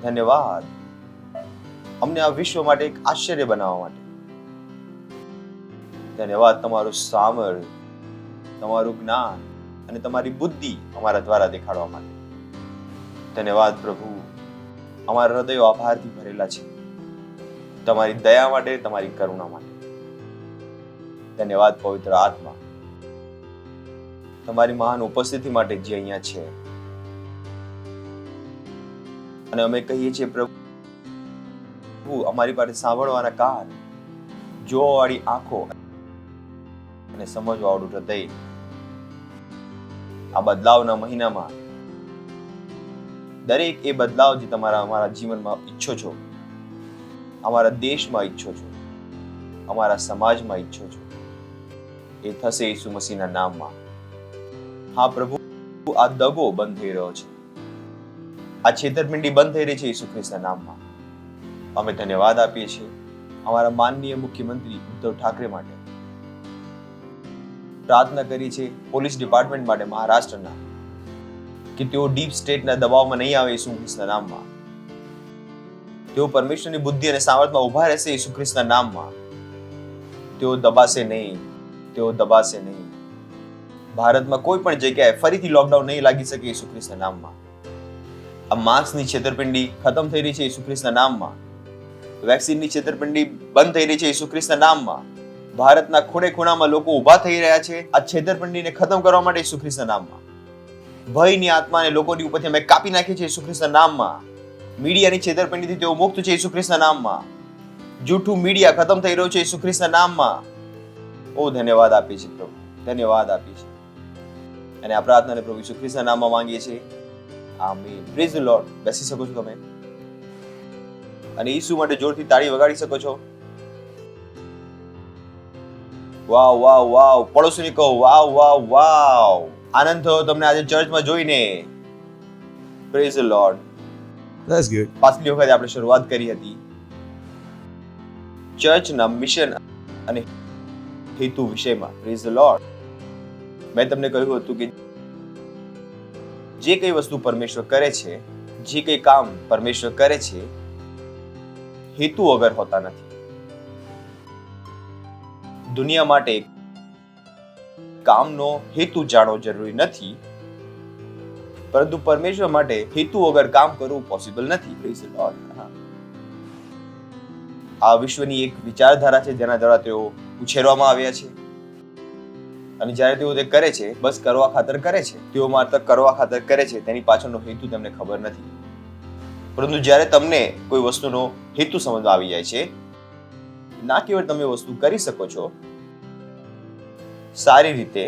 ધન્યવાદ અમને આ વિશ્વ માટે એક આશ્ચર્ય બનાવવા માટે. ધન્યવાદ તમારું સામર્થ્ય, તમારું જ્ઞાન અને તમારી બુદ્ધિ અમારા દ્વારા દેખાડવા માટે. ધન્યવાદ પ્રભુ, અમારા હૃદયો આભારથી ભરેલા છે તમારી દયા માટે, તમારી કરુણા માટે. ધન્યવાદ પવિત્ર આત્મા, તમારી મહાન ઉપસ્થિતિ માટે જે અહીંયા છે. અને અમે કહીએ છીએ પ્રભુ, અમારી પાસે સાંભળવાના કાન, જોવાવાળી આંખો અને સમજવાવાળું હૃદય. આ બદલાવના મહિનામાં દરેક એ બદલાવ જે તમારા અમારા જીવનમાં ઈચ્છો છો, અમારા દેશમાં ઈચ્છો છો, અમારા સમાજમાં ઈચ્છો છો, એ થશે ઈસુ મસીહના નામમાં. હા પ્રભુ, આ દગો બંધ થઈ રહ્યો છે, આ છેતરપિંડી બંધ થઈ રહી છે ઈસુ ખ્રિસ્તના નામમાં. અમે ધન્યવાદ આપીએ છીએ અમારા માનનીય મુખ્યમંત્રી ઉદ્ધવ ઠાકરે માટે. પ્રાર્થના કરી છે પોલીસ ડિપાર્ટમેન્ટ માટે મહારાષ્ટ્રના, કે તેઓ ડીપ સ્ટેટના દબાવમાં નહીં આવે ઈસુ ખ્રિસ્તના નામમાં. તેઓ પરમેશ્વરની બુદ્ધિ અને સામર્થ્યમાં ઉભા રહેશે ઈસુ ખ્રિસ્તના નામમાં. તેઓ દબાશે નહીં, તેઓ દબાશે નહીં. ભારતમાં કોઈ પણ જગ્યાએ ફરીથી લોકડાઉન નહીં લાગી શકે ઈસુ ખ્રિસ્તના નામમાં. આ માસ્કની છેતરપિંડી ખતમ થઈ રહી છે ઈસુ ખ્રિસ્તના નામમાં. વેક્સિનની છેતરપિંડી બંધ થઈ રહી છે ઈસુ ખ્રિસ્તના નામમાં. ભારતના ખૂણે ખૂણામાં લોકો ઊભા થઈ રહ્યા છે આ છેતરપિંડીને ખતમ કરવા માટે ઈસુ ખ્રિસ્તના નામમાં. ભયની આત્માને લોકોની ઉપરથી અમે કાપી નાખીએ છીએ ઈસુ ખ્રિસ્તના નામમાં. મીડિયાની છેતરપિંડીથી તેઓ મુક્ત છે ઈસુ ખ્રિસ્તના નામમાં. જૂઠું મીડિયા ખતમ થઈ રહ્યું છે ઈસુ ખ્રિસ્તના નામમાં. ઓ ધન્યવાદ આપીએ છીએ પ્રભુ, ધન્યવાદ આપીએ છીએ. અને આ પ્રાર્થનાને પ્રભુ ઈસુ ખ્રિસ્તના નામમાં માંગીએ છીએ. આમીન. Praise the lord. બેસી શકો છો તમે અને ઈસુ માટે જોરથી તાળી વગાડી શકો છો. વાવ વાવ વાવ. પડોશીને કહો વાવ વાવ વાવ. આનંદ થયો તમને આજે ચર્ચમાં જોઈને. Praise the lord. That's good. પાછલી વખતે આપણે શરૂઆત કરી હતી ચર્ચના મિશન અને હેતુ વિષયમાં. Praise the lord. મેં તમને કહ્યું હતું કે જે કઈ વસ્તુ પરમેશ્વર કરે છે, જે કઈ કામ પરમેશ્વર કરે છે, હેતુ વગર હોતા નથી. દુનિયા માટે કામનો હેતુ જાણવો જરૂરી નથી, પરંતુ પરમેશ્વર માટે હેતુ વગર કામ કરવું પોસિબલ નથી. Praise the lord. આ વિશ્વની એક વિચારધારા છે જેના દ્વારા તેઓ ઉછેરવામાં આવ્યા છે. અને જ્યારે તેઓ તે કરે છે બસ કરવા ખાતર કરે છે. તેઓ માત્ર કરવા ખાતર કરે છે, તેની પાછળનો હેતુ તેમને ખબર નથી. પરંતુ જ્યારે તમને કોઈ વસ્તુનો હેતુ સમજમાં આવી જાય છે, ના કેવળ તમે વસ્તુ કરી શકો છો સારી રીતે,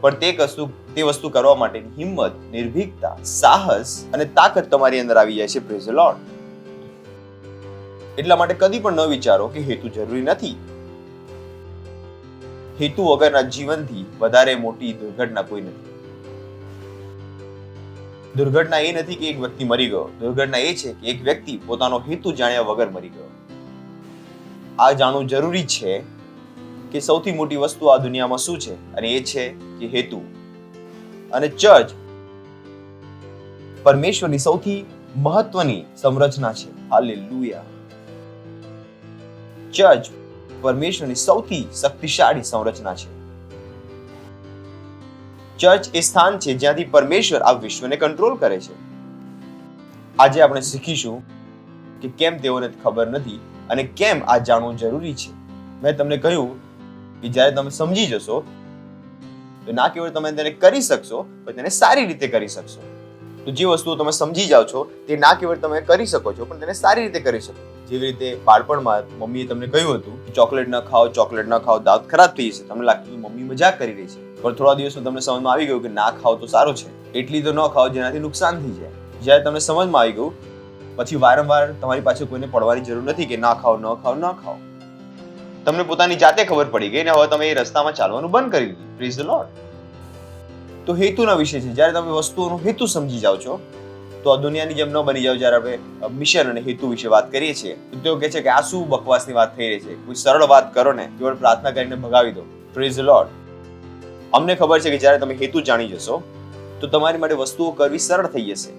પણ તે વસ્તુ કરવા માટેની હિંમત, નિર્ભીકતા, સાહસ અને તાકાત તમારી અંદર આવી જાય છે. Praise the lord. એટલા માટે કદી પણ ન વિચારો કે હેતુ જરૂરી નથી. હેતુ વગરના જીવનથી વધારે મોટી દુર્ઘટના કોઈ નથી. દુર્ઘટના એ નથી કે એક વ્યક્તિ મરી ગયો. દુર્ઘટના એ છે કે એક વ્યક્તિ પોતાનો હેતુ જાણ્યા વગર મરી ગયો. આ જાણવું જરૂરી છે કે સૌથી મોટી વસ્તુ આ દુનિયામાં શું છે, અને એ છે કે હેતુ. અને ચર્ચ પરમેશ્વરની સૌથી મહત્વની સંરચના છે. હાલેલુયા. ચર્ચ પરમેશ્વરની સૌથી શક્તિશાળી સંરચના છે. ચર્ચ એ સ્થાન છે જ્યાંથી પરમેશ્વર આ વિશ્વને કંટ્રોલ કરે છે. આજે આપણે શીખીશું કે કેમ તેઓને ખબર નથી અને કેમ આ જાણવું જરૂરી છે. મેં તમને કહ્યું કે જ્યારે તમે સમજી જશો તો ના કેવળ તમે તેને કરી શકશો, પણ તેને સારી રીતે કરી શકશો. તો જે વસ્તુઓ તમે સમજી જાઓ છો તે ના કેવળ તમે કરી શકો છો, પણ તેને સારી રીતે કરી શકો. જેવી રીતે બાળપણમાં મમ્મીએ તમને કહ્યું હતું કે ચોકલેટ ન ખાઓ, ચોકલેટ ન ખાઓ, દાંત ખરાબ થઈ જશે. તમને લાગતું મમ્મી મજાક કરી રહી છે, પણ થોડા દિવસમાં તમને સમજમાં આવી ગયું કે ના ખાઓ તો સારું છે. એટલી તો ન ખાઓ જેનાથી નુકસાન થઈ જાય. જ્યારે તમને સમજમાં આવી ગયું પછી વારંવાર તમારી પાસે કોઈને પડવાની જરૂર નથી કે ના ખાઓ, ન ખાઓ, ન ખાઓ. તમને પોતાની જાતે ખબર પડી ગઈ ને હવે તમે એ રસ્તામાં ચાલવાનું બંધ કરી દીધું. Praise the lord. તો હેતુના વિશે છે. જ્યારે તમે વસ્તુઓનો હેતુ સમજી જાઓ છો તો આ દુનિયાની જેમ ન બની જાવ. જ્યારે આપણે મિશન અને હેતુ વિશે વાત કરીએ છીએ તો તેઓ કહે છે કે આ શું બકવાસની વાત થઈ રહી છે, કોઈ સરળ વાત કરો ને, કેવળ પ્રાર્થના કરીને ભગાવી દો. Praise the lord. અમને ખબર છે કે જ્યારે તમે હેતુ જાણી જશો તો તમારી માટે વસ્તુઓ કરવી સરળ થઈ જશે.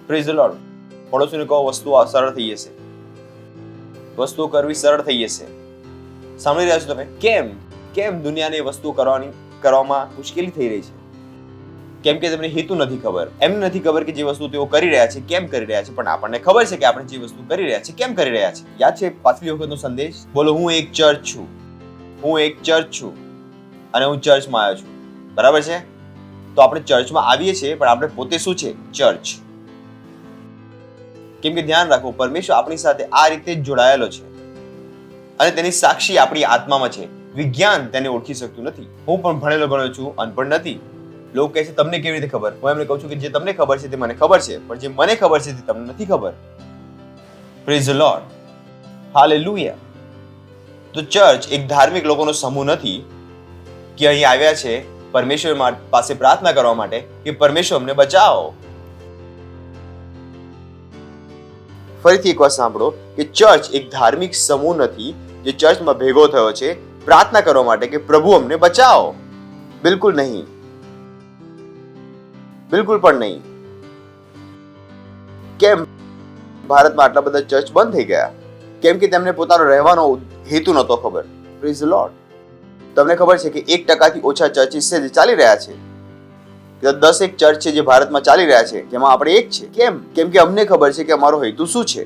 Praise the lord. પડોશીને કહો વસ્તુઓ સરળ થઈ જશે, વસ્તુઓ કરવી સરળ થઈ જશે. સાંભળી રહ્યા છો તમે? કેમ દુનિયાને વસ્તુઓ કરવામાં મુશ્કેલી થઈ રહી છે? કેમ કે તેમને હેતુ નથી ખબર. એમને નથી ખબર કે જે વસ્તુ તેઓ કરી રહ્યા છે કેમ કરી રહ્યા છે, પણ આપણને ખબર છે કે આપણે જે વસ્તુ કરી રહ્યા છે કેમ કરી રહ્યા છે. યાદ છે પાછલી વખતનો સંદેશ? બોલો, હું એક ચર્ચ છું અને હું ચર્ચમાં આવ્યો છું. બરાબર છે? તો આપણે ચર્ચમાં આવીએ છીએ પણ આપણે પોતે શું છે? ચર્ચ. કેમ કે ધ્યાન રાખો, પરમેશ્વર આપણી સાથે આ રીતે જ જોડાયેલો છે અને તેની સાક્ષી આપણી આત્મામાં છે. વિજ્ઞાન તેને ઓળખી શકતું નથી. હું પણ ભણેલો છું, અનપઢ નથી. લોકો કહે છે તમને કેવી રીતે ખબર? હું એમને કહું છું કે જે તમને ખબર છે તે મને ખબર છે, પણ જે મને ખબર છે તે તમને નથી ખબર. Praise the lord. હાલેલુયા. તો ચર્ચ એક ધાર્મિક લોકોનો સમૂહ નથી કે અહીં આવ્યા છે પરમેશ્વર પાસે પ્રાર્થના કરવા માટે કે પરમેશ્વર અમને બચાવો. ફરીથી એકવાર સાંભળો કે ચર્ચ એક ધાર્મિક સમૂહ નથી જે ચર્ચમાં ભેગો થયો છે પ્રાર્થના કરવા માટે કે પ્રભુ અમને બચાવો. બિલકુલ નહીં, બિલકુલ પણ નહીં. કેમ ભારતમાં આટલા બધા ચર્ચ બંધ થઈ ગયા? કેમ કે તેમને પોતાનો રહેવાનો હેતુ નહોતો ખબર. Praise the lord. તમને ખબર છે કે 1% થી ઓછા ચર્ચિસ છે જે ચાલી રહ્યા છે. 10 ચર્ચ છે જે ભારતમાં ચાલી રહ્યા છે, જેમાં આપણે એક છે. કેમ કે અમને ખબર છે કે અમારો હેતુ શું છે.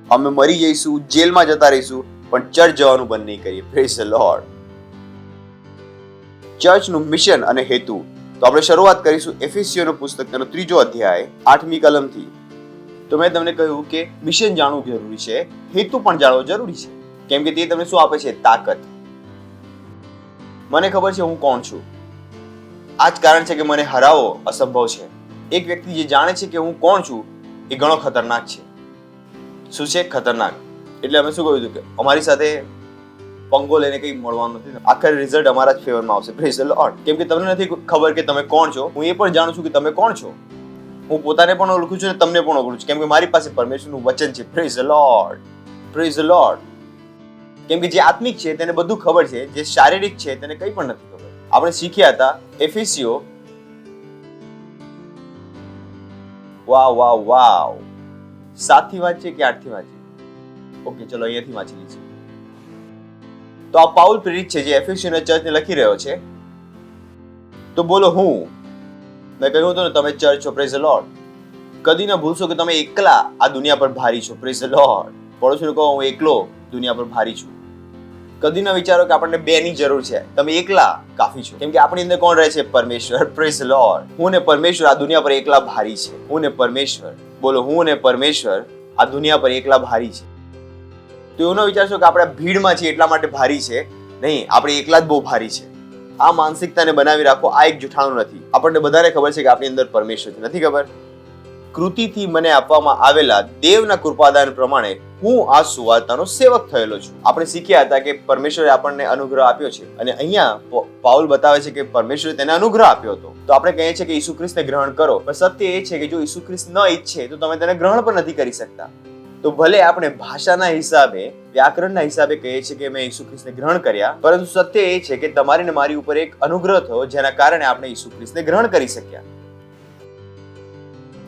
અમે મરી જઈશું, જેલમાં જતા રહીશું, પણ ચર્ચ જવાનું બંધ નહીં કરીએ. Praise the lord. ચર્ચનું મિશન અને હેતુ. તો આપણે શરૂઆત કરીશું એફેસીયોનો પુસ્તકનો 3જો અધ્યાય 8મી કલમથી. તો મેં તમને કહ્યું કે મિશન જાણવું જરૂરી છે, હેતુ પણ જાણવો જરૂરી છે. કેમ કે તે તમને શું આપે છે? તાકાત. મને ખબર છે હું કોણ છું. આ જ કારણ છે કે મને હરાવવો અસંભવ છે. એક વ્યક્તિ જે જાણે છે કે હું કોણ છું એ ઘણો ખતરનાક છે. શું છે? ખતરનાક. એટલે અમે શું કહ્યું હતું કે અમારી સાથે પંગો લઈને કંઈ મળવાનું નથી. આખર રિઝલ્ટ અમારા જ ફેવરમાં આવશે. Praise the lord. કેમ કે તમને નથી ખબર કે તમે કોણ છો. હું એ પણ જાણું છું કે તમે કોણ છો. હું પોતાને પણ ઓળખું છું અને તમને પણ ઓળખું છું. કેમ કે મારી પાસે પરમેશ્વરનું વચન છે. Praise the lord. Praise the lord. કેમ કે જે આત્મિક છે તેને બધું ખબર છે, જે શારીરિક છે તેને કંઈ પણ નથી ખબર. આપણે શીખ્યા હતા એફેસીઓ. વાવ 7 થી વાંચીએ કે 8 થી વાંચીએ? ઓકે, ચલો અહીંયાથી વાંચી લઈશું. તો આ પાઉલ પ્રેરિત છે જે એફેસીયોના ચર્ચને લખી રહ્યો છે. તો બોલો, મેં કહ્યું હતું ને તમે ચર્ચ છો. Praise the lord. કદી ન ભૂલશો કે તમે એકલા આ દુનિયા પર ભારી છો. Praise the lord. પડોશીને કહો હું એકલો દુનિયા પર ભારી છું. કદી ન વિચારો કે આપણને બેની જરૂર છે. તમે એકલા કાફી છો. કેમ કે આપણી અંદર કોણ રહે છે? પરમેશ્વર. Praise the lord. હું ને પરમેશ્વર આ દુનિયા પર એકલા ભારી છે. હું ને પરમેશ્વર. બોલો, હું ને પરમેશ્વર આ દુનિયા પર એકલા ભારી છે. તો એવું ન વિચારશો કે આપણે ભીડમાં છીએ એટલા માટે ભારી છે. નહીં, આપણે એકલા જ બહુ ભારી છે. આ માનસિકતાને બનાવી રાખો. આ એક જૂઠાણું નથી. આપણને બધાને ખબર છે કે આપણી અંદર પરમેશ્વર છે. નથી ખબર? કૃતિથી મને આપવામાં આવેલા દેવના કૃપાદાન પ્રમાણે હું આ સુવાર્તાનો સેવક થયેલો છું. આપણે શીખ્યા હતા કે પરમેશ્વરે આપણને અનુગ્રહ આપ્યો છે અને અહીંયા પાઉલ બતાવે છે કે પરમેશ્વરે તેને અનુગ્રહ આપ્યો હતો. તો આપણે કહીએ છીએ કે ઈસુ ખ્રિસ્તને ગ્રહણ કરો, પણ સત્ય એ છે કે જો ઈસુ ખ્રિસ્ત ન ઈચ્છે તો તમે તેને ગ્રહણ પણ નથી કરી શકતા. તો ભલે આપણે ભાષાના હિસાબે, વ્યાકરણના હિસાબે કહીએ છીએ કે મેં ઈસુ ખ્રિસ્તને ગ્રહણ કર્યા, પરંતુ સત્ય એ છે કે તમારી ને મારી ઉપર એક અનુગ્રહ થયો જેના કારણે આપણે ઈસુ ખ્રિસ્તને ગ્રહણ કરી શક્યા.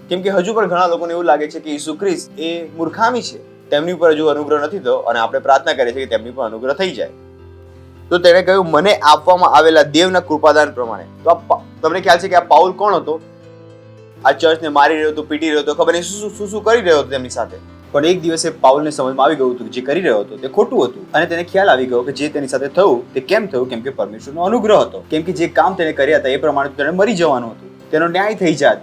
કેમ કે હજુ પણ ઘણા લોકોને એવું લાગે છે કે ઈસુ ખ્રિસ્ત એ મૂર્ખામી છે, તેમની ઉપર હજુ અનુગ્રહ નથી થયો અને આપણે પ્રાર્થના કરીએ છીએ કે તેમની પર અનુગ્રહ થઈ જાય. તો તેણે કહ્યું મને આપવામાં આવેલા દેવના કૃપાદાન પ્રમાણે. તો તમને ખ્યાલ છે કે આ પાઉલ કોણ હતો? આ ચર્ચને મારી રહ્યો હતો, પીટી રહ્યો હતો, ખબર નહીં શું કરી રહ્યો હતો તેમની સાથે. પણ એક દિવસે પાઉલને સમજમાં આવી ગયું હતું કે જે કરી રહ્યો હતો તે ખોટું હતું અને તેને ખ્યાલ આવી ગયો કે જે તેની સાથે થયું તે કેમ થયું. કેમ કે પરમેશ્વરનો અનુગ્રહ હતો. કેમ કે જે કામ તેને કર્યા હતા એ પ્રમાણે તેને મરી જવાનું હતું, તેનો ન્યાય થઈ જાત,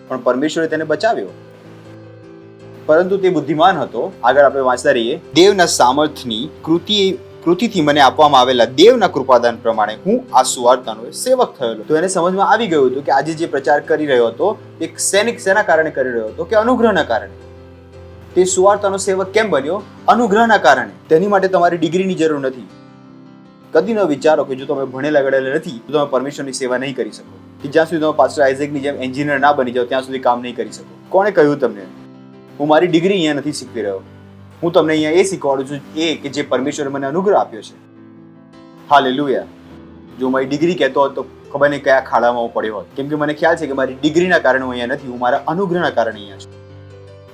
પણ પરમેશ્વરે તેને બચાવ્યો. પરંતુ તે બુદ્ધિમાન હતો. આગળ આપણે વાંચતા રહીએ. દેવના સામર્થ્યની કૃતિથી મને આપવામાં આવેલા દેવના કૃપાદાન પ્રમાણે હું આ સુવાર્તાનો સેવક થયેલો. તો એને સમજમાં આવી ગયું હતું કે આજે જે પ્રચાર કરી રહ્યો હતો તે શેના કારણે કરી રહ્યો હતો? કે અનુગ્રહના કારણે. તે સુવાર્તાનો સેવક કેમ બન્યો? અનુગ્રહના કારણે. તેની માટે તમારી ડિગ્રીની જરૂર નથી. કદી ન વિચારો કે જો તમે ભણેલા ગણેલા નથી તો તમે પરમેશ્વરની સેવા નહીં કરી શકો, કે જ્યાં સુધી તમે પાસ્ટર આઇઝેકની જેમ એન્જિનિયર ના બની જાઓ ત્યાં સુધી કામ નહીં કરી શકો. કોણે કહ્યું તમને? હું મારી ડિગ્રી અહીંયા નથી શીખવી રહ્યો, હું તમને અહીંયા એ શીખવાડું છું એ કે જે પરમેશ્વરે મને અનુગ્રહ આપ્યો છે. હાલેલુયા. જો મારી ડિગ્રી કહેતો હોત તો ખબર નહીં કયા ખાડામાં હું પડ્યો હોત, કેમ કે મને ખ્યાલ છે કે મારી ડિગ્રીના કારણે હું અહીંયા નથી, હું મારા અનુગ્રહના કારણે અહીંયા છું.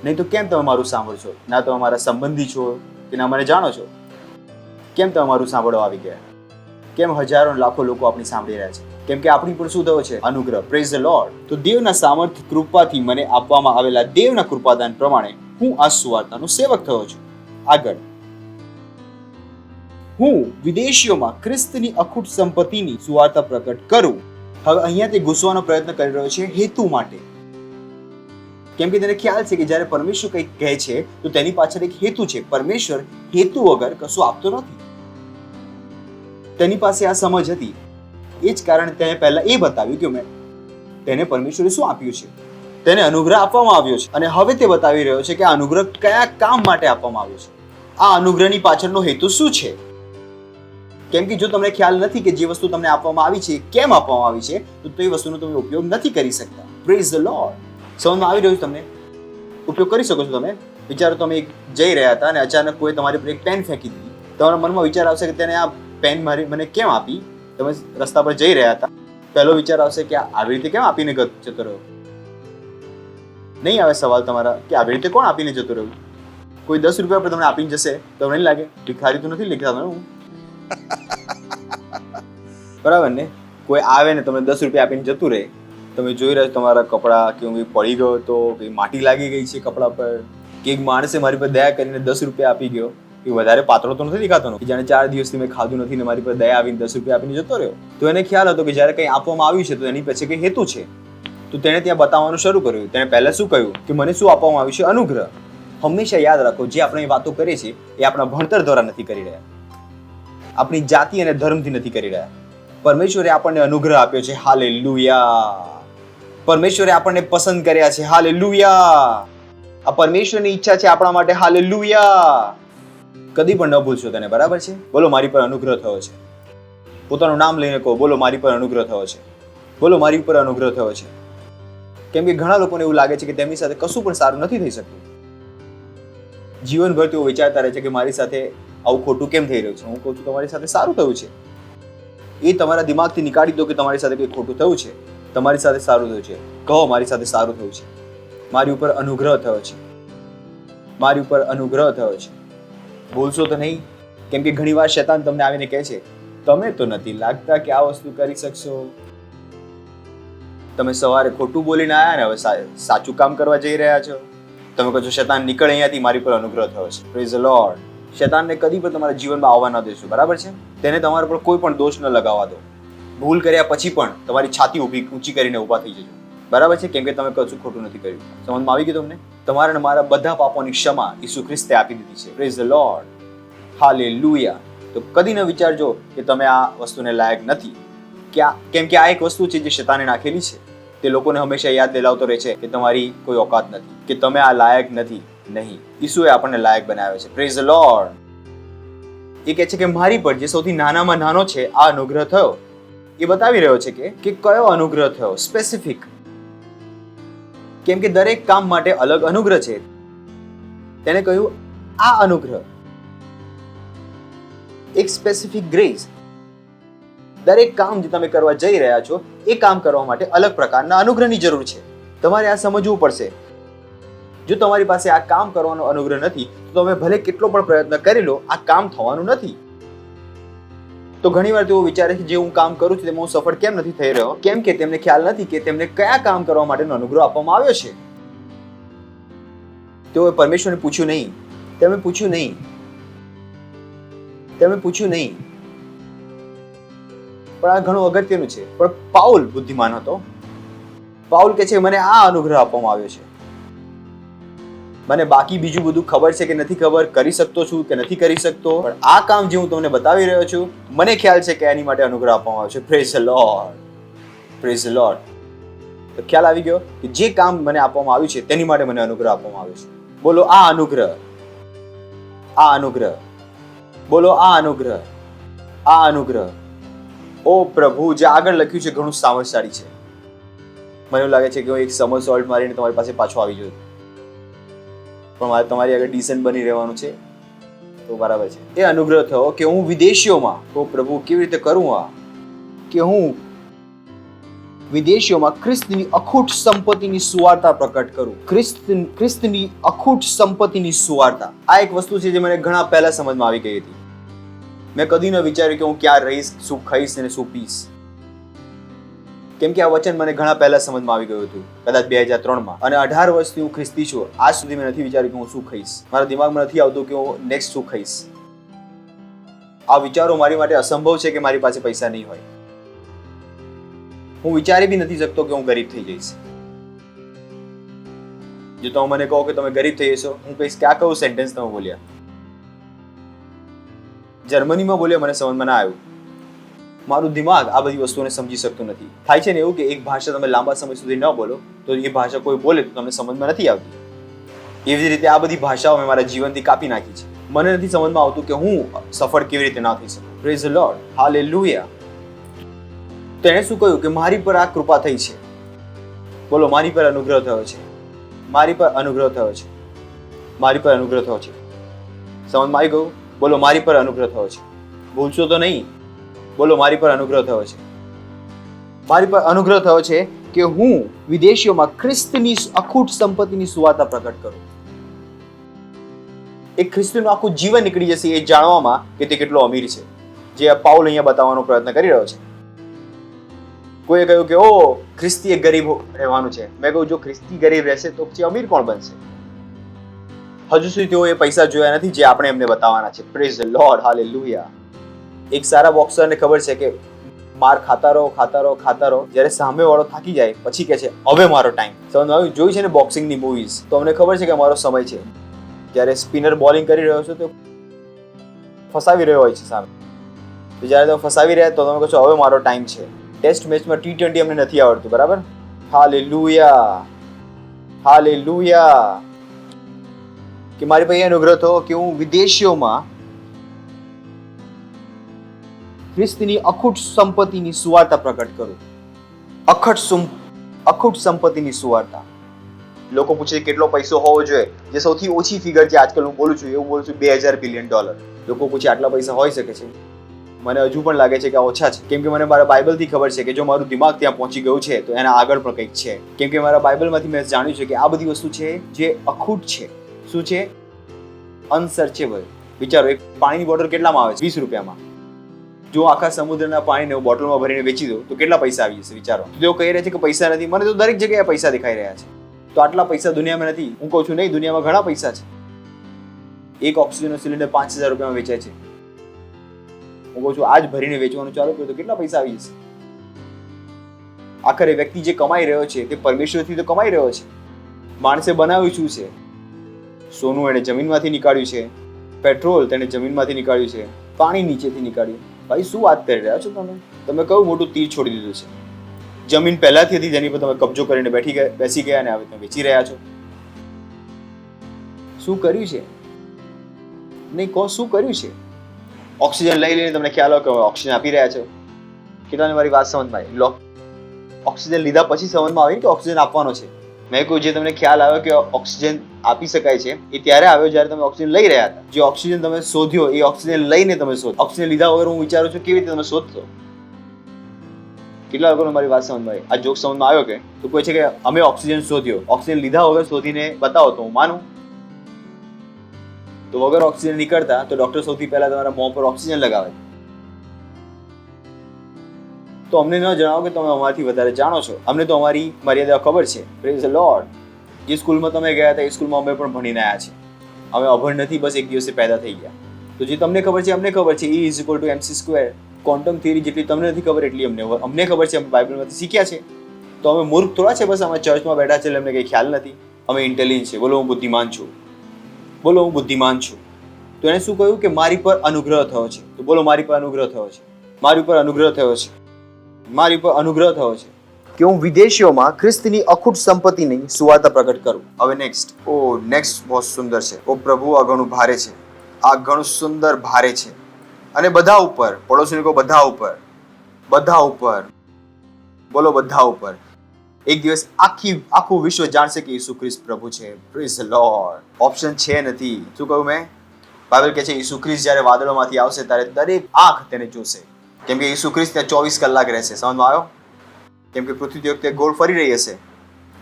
નહીં તો કેમ તમે મારું સાંભળશો? ના તમે મારા સંબંધી છો કે ના મને જાણો છો, કેમ તમે મારું સાંભળવા આવી ગયા? કેમ હજારો લાખો લોકો આપણી સાંભળી રહ્યા છે? કેમ કે આપણી પર શું થયો છે? અનુગ્રહ. Praise the lord. તો દેવના સામર્થ્ય કૃપાથી મને આપવામાં આવેલા દેવના કૃપાદાન પ્રમાણે હું આ સુવાર્તાનો સેવક થયો છું. આગળ, હું વિદેશીઓમાં ખ્રિસ્તની અખૂટ સંપત્તિની સુવાર્તા પ્રકટ કરું. હવે અહીંયા તે ઘૂસવાનો પ્રયત્ન કરી રહ્યો છે હેતુ માટે, કેમ કે તેને ખ્યાલ છે કે જ્યારે પરમેશ્વર કંઈક કહે છે તો તેની પાછળ એક હેતુ છે. પરમેશ્વર હેતુ વગર કશું આપતો નથી. તેની પાસે આ સમજ હતી, એ જ કારણે તેને પહેલા એ બતાવ્યું કે મેં તેને પરમેશ્વરે શું આપ્યું છે. તેને અનુગ્રહ આપવામાં આવ્યો છે અને હવે તે બતાવી રહ્યો છે કે આ અનુગ્રહ કયા કામ માટે આપવામાં આવ્યો છે, આ અનુગ્રહની પાછળનો હેતુ શું છે. કેમ કે જો તમને ખ્યાલ નથી કે જે વસ્તુ તમને આપવામાં આવી છે કેમ આપવામાં આવી છે તો તે વસ્તુનો તમે ઉપયોગ નથી કરી શકતા. Praise the lord. સમજમાં આવી રહ્યું છે તમને? ઉપયોગ કરી શકો છો તમે. વિચારો તમે જઈ રહ્યા હતા અને અચાનક કોઈ તમારી પર એક પેન ફેંકી દીધી. તમારા મનમાં વિચાર આવશે કે તેને આ પેન મારી મને કેમ આપી? તમે રસ્તા પર જઈ રહ્યા હતા, પહેલો વિચાર આવશે કે આવી રીતે કેમ આપીને જતો રહ્યો? નહીં આવે સવાલ તમારા કે આવી રીતે કોણ આપીને જતો રહ્યું? કોઈ 10 રૂપિયા પર તમને આપીને જશે તો નહીં લાગે ભિખારી તો નથી લખતા તમે? બરાબર ને? કોઈ આવે ને તમને 10 રૂપિયા આપીને જતું રહે, તમે જોઈ રહ્યા છો તમારા કપડાં કે હું પડી ગયો તો કે માટી લાગી ગઈ છે કપડા પર, કે એક માણસે મારી પર દયા કરીને 10 રૂપિયા આપી ગયો, એ વધારે પાતળો તો નથી દેખાતો કે જાણે 4 દિવસથી મેં ખાધું નથી ને મારી પર દયા આવીને 10 રૂપિયા આપીને જતો રહ્યો. તો એને ખ્યાલ હતો કે જ્યારે કંઈ આપવામાં આવ્યું છે તો એની પછી કંઈ હેતુ છે. તો તેણે ત્યાં બતાવવાનું શરૂ કર્યું. તેણે પહેલા શું કહ્યું કે મને શું આપવામાં આવ્યું છે? અનુગ્રહ. હંમેશા યાદ રાખો, જે આપણે વાતો કરીએ છીએ એ આપણા ભણતર દ્વારા નથી કરી રહ્યા, આપણી જાતિ અને ધર્મથી નથી કરી રહ્યા. પરમેશ્વરે આપણને અનુગ્રહ આપ્યો છે. હાલેલુયા. પરમેશ્વરે આપણને પસંદ કર્યા છે. હાલેલુયા. આ પરમેશ્વરની ઈચ્છા છે આપણા માટે. હાલેલુયા. કદી પણ ન ભૂલશો તેને. બરાબર છે? બોલો મારી પર અનુગ્રહ થયો છે. પોતાનું નામ લઈને કહો, બોલો મારી પર અનુગ્રહ થયો છે. બોલો મારી પર અનુગ્રહ થયો છે. કેમ કે ઘણા લોકોને એવું લાગે છે કે તેમની સાથે કશું પણ સારું નથી થઈ શકતું. જીવનભર તેઓ વિચારતા રહે છે કે મારી સાથે આવું ખોટું કેમ થઈ રહ્યું છે. હું કહું છું તમારી સાથે સારું થયું છે. એ તમારા દિમાગથી નીકાળી દો કે તમારી સાથે કંઈ ખોટું થયું છે. તમારી સાથે સારું થયું છે. કહો મારી સાથે સારું થયું છે. મારી ઉપર અનુગ્રહ થયો છે. મારી ઉપર અનુગ્રહ થયો છે. બોલશો તો નહીં? કેમ કે ઘણીવાર શૈતાન તમને આવીને કહે છે તમે તો નથી લાગતા કે આ વસ્તુ કરી શકશો. તમે સવારે ખોટું બોલીને આવ્યા ને હવે સાચું કામ કરવા જઈ રહ્યા છો. તમે કહો છો શૈતાન નીકળ અહીંયાથી, મારી પર અનુગ્રહ થયો છે. Praise the lord. શૈતાનને કદી પણ તમારા જીવનમાં આવવા ન દેશો. બરાબર છે? તેને તમારા પર કોઈ પણ દોષ ન લગાવવા દો. ભૂલ કર્યા પછી પણ તમારી છાતી ઊંચી કરીને ઊભા થઈ જજો. બરાબર છે? કેમ કે તમે કશું ખોટું નથી કર્યું. સમજમાં આવી ગયું તમને? તમારા અને મારા બધા પાપોની ક્ષમા ઈસુ ખ્રિસ્તે આપી દીધી છે. Praise the lord. હાલેલુયા. તો કદી ન વિચારજો કે તમે આ વસ્તુને લાયક નથી. કેમ કે આ એક વસ્તુ છે જે શૈતાને નાખેલી છે. તે લોકોને હંમેશા યાદ દિલાવતો રહે છે કે તમારી કોઈ ઓકાત નથી, કે તમે આ લાયક નથી. નહીં, ઈસુએ આપણને લાયક બનાવ્યો છે. Praise the lord. એ કહે છે કે મારી પર જે સૌથી નાનામાં નાનો છે આ અનુગ્રહ થયો. એ બતાવી રહ્યો છે કે કયો અનુગ્રહ થયો, સ્પેસિફિક. કેમ કે દરેક કામ માટે અલગ અનુગ્રહ છે. તેને કહ્યું આ અનુગ્રહ, એક સ્પેસિફિક ગ્રેસ. દરેક કામ જે તમે કરવા જઈ રહ્યા છો એ કામ કરવા માટે અલગ પ્રકારના અનુગ્રહની જરૂર છે. તમારે આ સમજવું પડશે. જો તમારી પાસે આ કામ કરવાનો અનુગ્રહ નથી તો તમે ભલે કેટલો પણ પ્રયત્ન કરી લો, આ કામ થવાનું નથી. તો ઘણીવાર તેઓ વિચારે છે જે હું કામ કરું છું તેમાં હું સફળ કેમ નથી થઈ રહ્યો? કેમ કે તેમને ખ્યાલ નથી કે તેમને કયા કામ કરવા માટેનો અનુગ્રહ આપવામાં આવ્યો છે. તેઓએ પરમેશ્વરને પૂછ્યું નહીં. તેમણે પૂછ્યું નહીં. પણ આ ઘણું અગત્યનું છે. પણ પાઉલ બુદ્ધિમાન હતો. પાઉલ કહે છે મને આ અનુગ્રહ આપવામાં આવ્યો છે. મને બાકી બીજું બધું ખબર છે કે નથી ખબર, કરી શકતો છું કે નથી કરી શકતો, પણ આ કામ જે હું તમને બતાવી રહ્યો છું મને ખ્યાલ છે કે એની માટે અનુગ્રહ આપવામાં આવ્યો છે. Praise the lord. Praise the lord. તો ખ્યાલ આવી ગયો કે જે કામ મને આપવામાં આવ્યું છે તેની માટે મને અનુગ્રહ આપવામાં આવ્યો છે. બોલો આ અનુગ્રહ. આ અનુગ્રહ. બોલો આ અનુગ્રહ. આ અનુગ્રહ, ઓ પ્રભુ, જે આગળ લખ્યું છે ઘણું સામર્થશાળી છે. મને એવું લાગે છે કે હું એક સમરસોલ્ટ મારીને તમારી પાસે પાછો આવી જઉં, પણ મારે તમારી આગળ ડિસેન્ટ બની રહેવાનું છે, તો બરાબર છે. એ અનુગ્રહ થયો કે હું વિદેશીઓમાં, ઓ પ્રભુ કેવી રીતે કરું આ, કે હું વિદેશીઓમાં ખ્રિસ્તની અખૂટ સંપત્તિની સુવાર્તા પ્રકટ કરું. ખ્રિસ્તની અખૂટ સંપત્તિની સુવાર્તા, આ એક વસ્તુ છે જે મને ઘણા પહેલા સમજમાં આવી ગઈ હતી. મેં કદી ન વિચાર્યું કે હું ક્યાં રહીશ, શું ખાઈશ અને શું પીશ, કેમ કે આ વચન મને ઘણા પહેલા સમજમાં આવી ગયું હતું, કદાચ 2003માં. અને 18 વર્ષથી હું ખ્રિસ્તી છું, આજ સુધી મેં નથી વિચાર્યું કે હું શું ખાઈશ. મારા દિમાગમાં નથી આવતું કે હું નેક્સ્ટ શું ખાઈશ. આ વિચારો મારી માટે અસંભવ છે કે મારી પાસે પૈસા નહીં હોય. હું વિચારી બી નથી શકતો કે હું ગરીબ થઈ જઈશ. જો તમે મને કહો કે તમે ગરીબ થઈ જશો, હું કહીશ કે આ કયું સેન્ટેન્સ તમે બોલ્યા, જર્મનીમાં બોલ્યા, મને સમજમાં ના આવ્યું. મારું દિમાગ આ બધી વસ્તુઓને સમજી શકતું નથી. થાય છે ને એવું કે એક ભાષા તમે લાંબા સમય સુધી ન બોલો તો એ ભાષા કોઈ બોલે તો તમને સમજમાં નથી આવતી. એવી જ રીતે આ બધી ભાષાઓ મેં મારા જીવનથી કાપી નાખી છે. મને નથી સમજમાં આવતું કે હું સફળ કેવી રીતે ના થઈ શકું. Praise the lord, hallelujah. તેણે શું કહ્યું કે મારી પર આ કૃપા થઈ છે. બોલો, મારી પર અનુગ્રહ થયો છે, મારી પર અનુગ્રહ થયો છે, મારી પર અનુગ્રહ થયો છે. સમજમાં આવી ગયું? બોલો, મારી પર અનુગ્રહ થયો છે. ભૂલશો તો નહીં. બોલો, મારી પર અનુગ્રહ થયો છે. મારી પર અનુગ્રહ થયો છે કે હું વિદેશીઓમાં ખ્રિસ્તની અખૂટ સંપત્તિની સુવાર્તા પ્રકટ કરું. એક ખ્રિસ્તીનું આખું જીવન નીકળી જશે એ જાણવામાં કે તે કેટલો અમીર છે, જે પાઉલ અહીંયા બતાવવાનો પ્રયત્ન કરી રહ્યો છે. કોઈએ કહ્યું કે ઓ ખ્રિસ્તી એક ગરીબ રહેવાનું છે. મેં કહ્યું જો ખ્રિસ્તી ગરીબ રહેશે તો પછી અમીર કોણ બનશે? હજુ સુધી તેઓએ પૈસા જોયા નથી જે આપણે એમને બતાવવાના છે. Praise the lord, hallelujah. એક સારા બોક્સરને ખબર છે કે માર ખાતા રહો, ખાતા રહો, ખાતા રહો, જ્યારે સામે વાળો થાકી જાય પછી કહે છે હવે મારો ટાઈમ. સમજ આવ્યું? જોઈ છે ને બોક્સિંગની મૂવીઝ, તો અમને ખબર છે કે મારો સમય છે. જ્યારે સ્પિનર બોલિંગ કરી રહ્યો છે તો ફસાવી રહ્યો હોય છે સામે, તો જ્યારે તમે ફસાવી રહ્યા તો તમે કહો છો હવે મારો ટાઈમ છે. ટેસ્ટ મેચમાં T20 અમને નથી આવડતું, બરાબર? Hallelujah, hallelujah. કે મારી પાસે અનુગ્રહ થયો કે હું વિદેશીઓમાં ખ્રિસ્તની અખૂટ સંપત્તિની સુવાર્તા પ્રકટ કરું. અખૂટ સંપત્તિની સુવાર્તા. લોકો પૂછે કેટલો પૈસો હોવો જોઈએ, જે સૌથી ઓછી ફિગર છે આજકાલ હું બોલું છું, એવું બોલું છું $2000 બિલિયન. લોકો પૂછે આટલા પૈસા હોઈ શકે છે? મને હજુ પણ લાગે છે કે આ ઓછા છે, કેમ કે મને મારા બાઇબલથી ખબર છે કે જો મારું દિમાગ ત્યાં પહોંચી ગયું છે તો એના આગળ પણ કંઈક છે. કેમ કે મારા બાઇબલમાંથી મેં જાણ્યું છે કે આ બધી વસ્તુ છે જે અખૂટ છે. શું છે? અનસર્ચેબલ. વિચારો, એક પાણીની બોટલ કેટલામાં આવે છે? 20 રૂપિયામાં. જો આખા સમુદ્રના પાણીને હું બોટલમાં ભરીને વેચી દઉં તો કેટલા પૈસા આવી જશે? વિચારો. તેઓ કહી રહ્યા છે કે પૈસા નથી. મને તો દરેક જગ્યાએ પૈસા દેખાઈ રહ્યા છે. તો આટલા પૈસા દુનિયામાં નથી. હું કહું છું નહીં, દુનિયામાં ઘણા પૈસા છે. એક ઓક્સિજનનો સિલિન્ડર 5000 રૂપિયામાં વેચાય છે. હું કહું છું આજ ભરીને વેચવાનું ચાલુ કર્યું તો કેટલા પૈસા આવી જશે? આખરે વ્યક્તિ જે કમાઈ રહ્યો છે તે પરમેશ્વરથી તો કમાઈ રહ્યો છે. માણસે બનાવ્યું શું છે? સોનું એને જમીનમાંથી નીકાળ્યું છે, પેટ્રોલ તેને જમીનમાંથી નીકાળ્યું છે, પાણી નીચેથી નીકાળ્યું. ભાઈ શું વાત કરી રહ્યા છો તમે? તમે કયું મોટું તીર છોડી દીધું છે? જમીન પહેલાથી હતી જેની પર તમે કબજો કરીને બેસી ગયા અને હવે તમે વેચી રહ્યા છો. શું કર્યું છે? નહીં કહો, શું કર્યું છે? ઓક્સિજન લઈ લઈને તમને ખ્યાલ હોય કે ઓક્સિજન આપી રહ્યા છો. કેટલાને મારી વાત સમજમાં આવી? ઓક્સિજન લીધા પછી સમજમાં આવી કે ઓક્સિજન આપવાનો છે. મેં કહ્યું જે તમને ખ્યાલ આવ્યો કે ઓક્સિજન આપી શકાય છે એ ત્યારે આવ્યો જ્યારે તમે ઓક્સિજન લઈ રહ્યા હતા. જે ઓક્સિજન તમે શોધ્યો એ ઓક્સિજન લઈને તમે શોધો. ઓક્સિજન લીધા વગર હું વિચારું છું કેવી રીતે તમે શોધશો? કેટલા લોકોને મારી વાત સમજમાં આવી? આ જોક સમજમાં આવ્યો કે? તો કોઈ છે કે અમે ઓક્સિજન શોધ્યો, ઓક્સિજન લીધા વગર શોધીને બતાવો તો હું માનું. તો વગર ઓક્સિજન નીકળતા તો ડોક્ટર સૌથી પહેલા તમારા મોં પર ઓક્સિજન લગાવે. તો અમને ન જણાવો કે તમે અમારાથી વધારે જાણો છો. અમને તો અમારી મર્યાદા ખબર છે. Praise the lord. જે સ્કૂલમાં તમે ગયા હતા એ સ્કૂલમાં અમે પણ ભણીને આવ્યા છીએ. અમે અભણ નથી, બસ એક દિવસે પેદા થઈ ગયા. તો જે તમને ખબર છે અમને ખબર છે. E = mc². ક્વોન્ટમ થિયરી જેટલી તમને નથી ખબર એટલી અમને ખબર છે. અમે બાઇબલમાંથી શીખ્યા છે. તો અમે મૂર્ખ થોડા છે? બસ અમે ચર્ચમાં બેઠા છે એટલે અમને કંઈ ખ્યાલ નથી. અમે ઇન્ટેલિજન્ટ છે. બોલો હું બુદ્ધિમાન છું. બોલો હું બુદ્ધિમાન છું. તો એને શું કહ્યું કે મારી પર અનુગ્રહ થયો છે. તો બોલો મારી પર અનુગ્રહ થયો છે. મારી પર અનુગ્રહ થયો છે. મારી પર અનુગ્રહ થયો છે કે હું વિદેશીઓમાં ખ્રિસ્તની અખૂટ સંપત્તિની સુવાર્તા પ્રકટ કરું. હવે નેક્સ્ટ. નેક્સ્ટ બહુ સુંદર છે. ઓ પ્રભુ, આ ઘણું ભારે છે. આ ઘણું સુંદર ભારે છે. અને બધા ઉપર, પડોશીને કહો બધા ઉપર, બધા ઉપર, બોલો બધા ઉપર. એક દિવસ આખું વિશ્વ જાણશે કે ઈસુ ખ્રિસ્ત પ્રભુ છે. Praise the lord. ઓપ્શન છે નથી. શું કહ્યું મેં? બાઇબલ કહે છે ઈસુ ખ્રિસ્ત જ્યારે વાદળોમાંથી આવશે ત્યારે દરેક આંખ તેને જોશે, કેમ કે ઈસુ ખ્રિસ્ત ત્યાં 24 કલાક રહેશે. સમજમાં આવ્યો? કેમ કે પૃથ્વી તે વખતે ગોળ ફરી રહી હશે,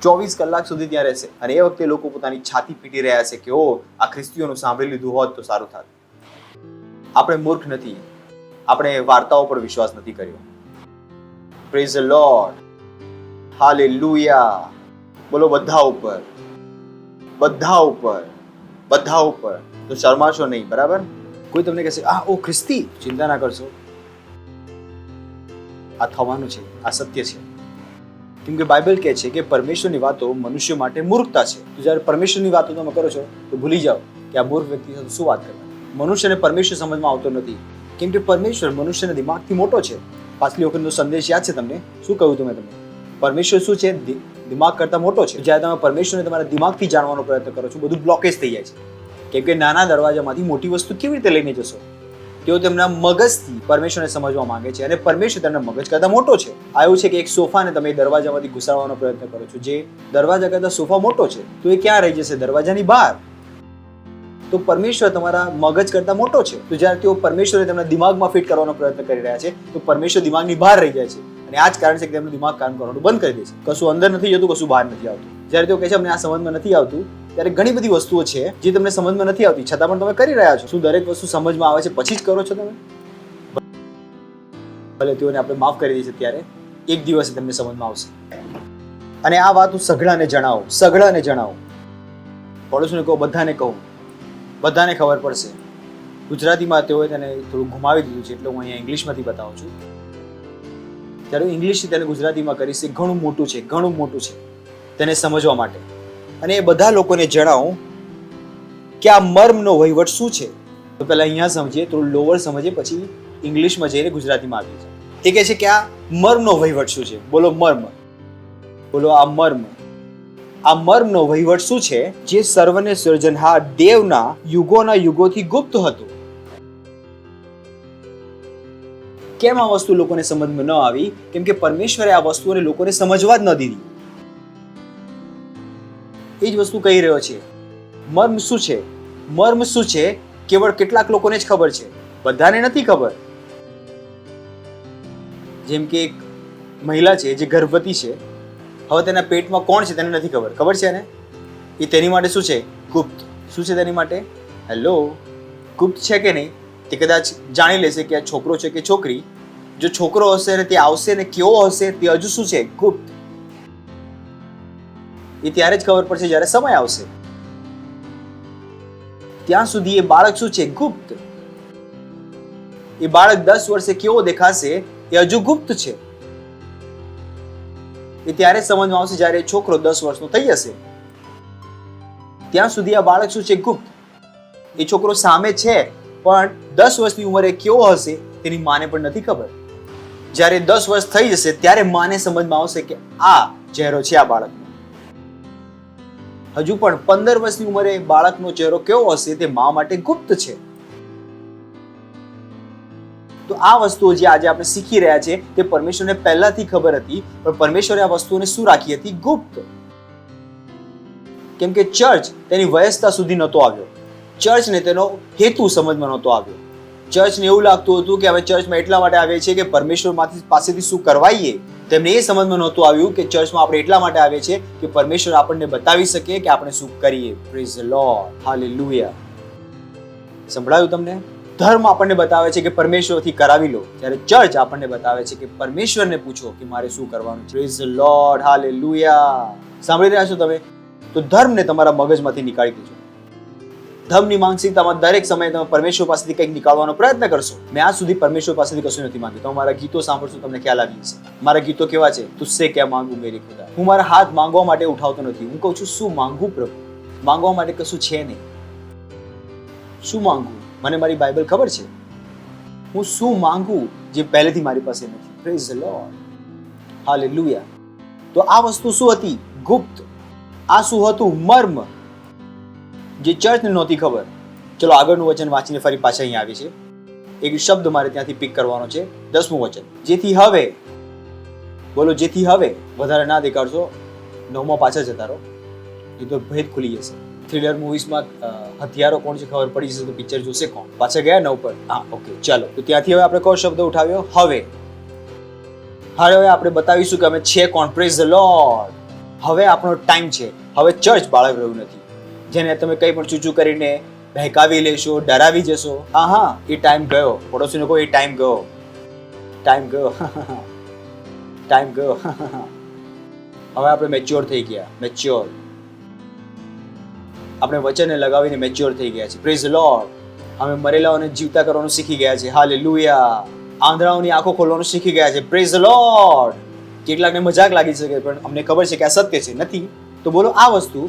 24 કલાક સુધી ત્યાં રહેશે. અને એ વખતે લોકો પોતાની છાતી પીટી રહ્યા છે કે ઓ આ ખ્રિસ્તીઓનું સાંભળી લીધું હોત તો સારું થાત. આપણે મૂર્ખ નથી, આપણે વાર્તાઓ પર વિશ્વાસ નથી કર્યો. Praise the lord. હાલેલુયા. બોલો બધા ઉપર, બધા ઉપર, બધા ઉપર. તો શરમાશો નહીં, બરાબર? કોઈ તમને કહેશે ઓ ખ્રિસ્તી, ચિંતા ના કરશો, આ થવાનું છે, આ સત્ય છે. કેમ કે બાઇબલ કહે છે કે પરમેશ્વરની વાતો મનુષ્ય માટે મૂર્ખતા છે. તો જ્યારે પરમેશ્વરની વાતો તમે કરો છો તો ભૂલી જાઓ કે આ મૂર્ખ વ્યક્તિ સાથે શું વાત કરવાની. મનુષ્યને પરમેશ્વર સમજમાં આવતો નથી, કેમ કે પરમેશ્વર મનુષ્યના દિમાગથી મોટો છે. પાછલી વખતનો સંદેશ યાદ છે તમને? શું કહ્યું તમે? પરમેશ્વર શું છે? દિમાગ કરતા મોટો છે. જ્યારે તમે પરમેશ્વરને તમારા દિમાગથી જાણવાનો પ્રયત્ન કરો છો, બધું બ્લોકેજ થઈ જાય છે. કેમ કે નાના દરવાજામાંથી મોટી વસ્તુ કેવી રીતે લઈને જશો? તેઓ તેમના મગજથી પરમેશ્વરને સમજવા માંગે છે અને પરમેશ્વર તેમના મગજ કરતા મોટો છે. આ એવું છે કે એક સોફાને તમે દરવાજામાંથી ઘુસાડવાનો પ્રયત્ન કરો છો, જે દરવાજા કરતા સોફા મોટો છે, તો એ ક્યાં રહી જશે? દરવાજાની બહાર. તો પરમેશ્વર તમારા મગજ કરતા મોટો છે. તો જ્યારે તેઓ પરમેશ્વરને તેમના દિમાગમાં ફિટ કરવાનો પ્રયત્ન કરી રહ્યા છે તો પરમેશ્વર દિમાગની બહાર રહી જાય છે. અને આ જ કારણ છે કે તેમનું દિમાગ કામ કરવાનું બંધ કરી દે છે. કશું અંદર નથી જતું, કશું બહાર નથી આવતું. જ્યારે તેઓ કહે છે અમને આ સમજમાં નથી આવતું, ત્યારે ઘણી બધી વસ્તુઓ છે જે તમને સમજમાં નથી આવતી, છતાં પણ તમે કરી રહ્યા છો. શું દરેક વસ્તુ સમજમાં આવે છે પછી જ કરો છો તમે? ભલે તેઓને આપણે માફ કરી દઈએ છીએ, ત્યારે એક દિવસે તમને સમજમાં આવશે. અને આ વાત હું સઘળાને જણાવો, સઘળાને જણાવો. પડોશીને કહો, બધાને કહું, બધાને ખબર પડશે. ગુજરાતીમાં તેઓએ તેને થોડું ઘુમાવી દીધું છે, એટલે હું અહીંયા ઇંગ્લિશમાંથી બતાવું છું. ત્યારે હું ઇંગ્લિશથી તેને ગુજરાતીમાં કરીશ. એ ઘણું મોટું છે, ઘણું મોટું છે તેને સમજવા માટે. અને એ બધા લોકોને જણાવું કે આ મર્મનો વહીવટ શું છે. તો પહેલા અહીંયા સમજીએ, થોડું લોવર સમજીએ, પછી ઇંગ્લિશમાં જઈને ગુજરાતીમાં આવીએ છીએ. એ કહે છે કે આ મર્મનો વહીવટ શું છે? બોલો મર્મ, બોલો આ મર્મ. આ મર્મનો વહીવટ શું છે? જે સર્વને સર્જનહાર દેવના યુગોના યુગોથી ગુપ્ત હતું. કેમ આ વસ્તુ લોકોને સમજમાં ન આવી? કેમ કે પરમેશ્વરે આ વસ્તુઓને લોકોને સમજવા જ ન દીધી. એ જ વસ્તુ કહી રહ્યો છે. મર્મ શું છે? મર્મ શું છે? કેવળ કેટલાક લોકોને જ ખબર છે, બધાને નથી ખબર. જેમ કે એક મહિલા છે જે ગર્ભવતી છે, હવે તેના પેટમાં કોણ છે તેને નથી ખબર. ખબર છે ને? એ તેની માટે શું છે? ગુપ્ત. શું છે તેની માટે? હેલો, ગુપ્ત છે કે નહીં? તે કદાચ જાણી લેશે કે આ છોકરો છે કે છોકરી. જો છોકરો હશે ને તે આવશે ને કેવો હશે તે હજુ શું છે? ગુપ્ત. એ ત્યારે જ ખબર પડશે જ્યારે સમય આવશે. ત્યાં સુધી એ બાળક શું છે? ગુપ્ત. એ બાળક 10 વર્ષે કેવો દેખાશે એ હજુ ગુપ્ત છે. એ ત્યારે સમજમાં આવશે જ્યારે છોકરો 10 વર્ષનો થઈ જશે. ત્યાં સુધી આ બાળક શું છે? ગુપ્ત. એ છોકરો સામે છે પણ 10 વર્ષની ઉંમરે કેવો હશે તેની માને પણ નથી ખબર. જ્યારે 10 વર્ષ થઈ જશે ત્યારે માને સમજમાં આવશે કે આ ચહેરો છે આ બાળકનો. હજુ પણ 15 વર્ષની ઉંમરે બાળકનો ચહેરો કેવો હશે તે મા માટે ગુપ્ત છે. તો આ વસ્તુઓ જે આજે આપણે શીખી રહ્યા છે તે પરમેશ્વરને પહેલાથી ખબર હતી, પણ પરમેશ્વરે આ વસ્તુઓને શું રાખી હતી? ગુપ્ત. કેમ કે ચર્ચ તેની વયસ્કતા સુધી નહોતો આવ્યો. ચર્ચને તેનો હેતુ સમજમાં નહોતો આવ્યો. ચર્ચને એવું લાગતું હતું કે અમે ચર્ચમાં એટલા માટે આવીએ છીએ કે પરમેશ્વર પાસેથી શું કરવાઈએ. તેમને એ સમજમાં નહોતું આવ્યું કે ચર્ચમાં આપણે એટલા માટે આવીએ છીએ કે પરમેશ્વર આપણને બતાવી શકે કે આપણે શું કરીએ. Praise the lord, hallelujah. સંભળાયું તમને? ધર્મ આપણને બતાવે છે કે પરમેશ્વરથી કરાવી લો, જ્યારે ચર્ચ આપણને બતાવે છે કે પરમેશ્વરને પૂછો કે મારે શું કરવાનું. Praise the lord, hallelujah. સાંભળી રહ્યા છો તમે? તો ધર્મને તમારા મગજમાંથી નીકાળી દેજો. ધર્મની માનસિકતામાં દરેક સમયે તમે પરમેશ્વર પાસેથી કંઈક નીકાળવાનો પ્રયત્ન કરશો. મેં આજ સુધી પરમેશ્વર પાસેથી કશું નથી માંગ્યું. તમે મારા ગીતો સાંભળશો તમને ખ્યાલ આવી જશે. મારા ગીતો કેવા છે? તુસ્સે ક્યાં માંગુ મેરી ખુદા. હું મારા હાથ માંગવા માટે ઉઠાવતો નથી. હું કહું છું શું માંગુ પ્રભુ? માંગવા માટે કશું છે નહીં. શું માંગુ? મને મારી બાઇબલ ખબર છે. હું શું માંગુ જે પહેલેથી મારી પાસે નથી. Praise the lord, hallelujah. તો આ વસ્તુ શું હતી? ગુપ્ત. આ શું હતું? મર્મ, જે ચર્ચને નહોતી ખબર. ચલો આગળનું વચન વાંચીને ફરી પાછા અહીંયા આવી છે. એક શબ્દ મારે ત્યાંથી પિક કરવાનો છે, 10મું વચન. જેથી હવે, બોલો જેથી હવે, વધારે ના દેખાડશો, 9માં પાછા જતા રહો, એ તો ભેદ ખુલી જશે. થ્રિલર મૂવીઝમાં હથિયારો કોણ છે ખબર પડી જશે તો પિક્ચર જોશે કોણ? પાછા ગયા 9 પર. હા, ઓકે, ચાલો. તો ત્યાંથી હવે આપણે કયો શબ્દ ઉઠાવ્યો? હવે. હવે આપણે બતાવીશું કે અમે છે કોણ. Praise the lord. હવે આપણો ટાઈમ છે. હવે ચર્ચ બાળક રહ્યું નથી, જેને તમે કંઈ પણ ચૂચું કરીને બહેકાવી લેશો, ડરાવી જશો. હા, એ ટાઈમ ગયો. પડોશીને કહો, એ ટાઈમ ગયો, ટાઈમ ગયો, ટાઈમ ગયો. હવે આપણે મેચ્યોર થઈ ગયા. મેચ્યોર, આપણે વચનને લગાવીને મેચ્યોર થઈ ગયા છે. Praise the lord. અમે મરેલાઓને જીવતા કરવાનું શીખી ગયા છે. હાલેલુયા. આંધળાઓની આંખો ખોલવાનું શીખી ગયા છે. Praise the lord. કેટલાકને મજાક લાગી શકે, પણ અમને ખબર છે કે આ સત્ય છે. નથી તો બોલો આ વસ્તુ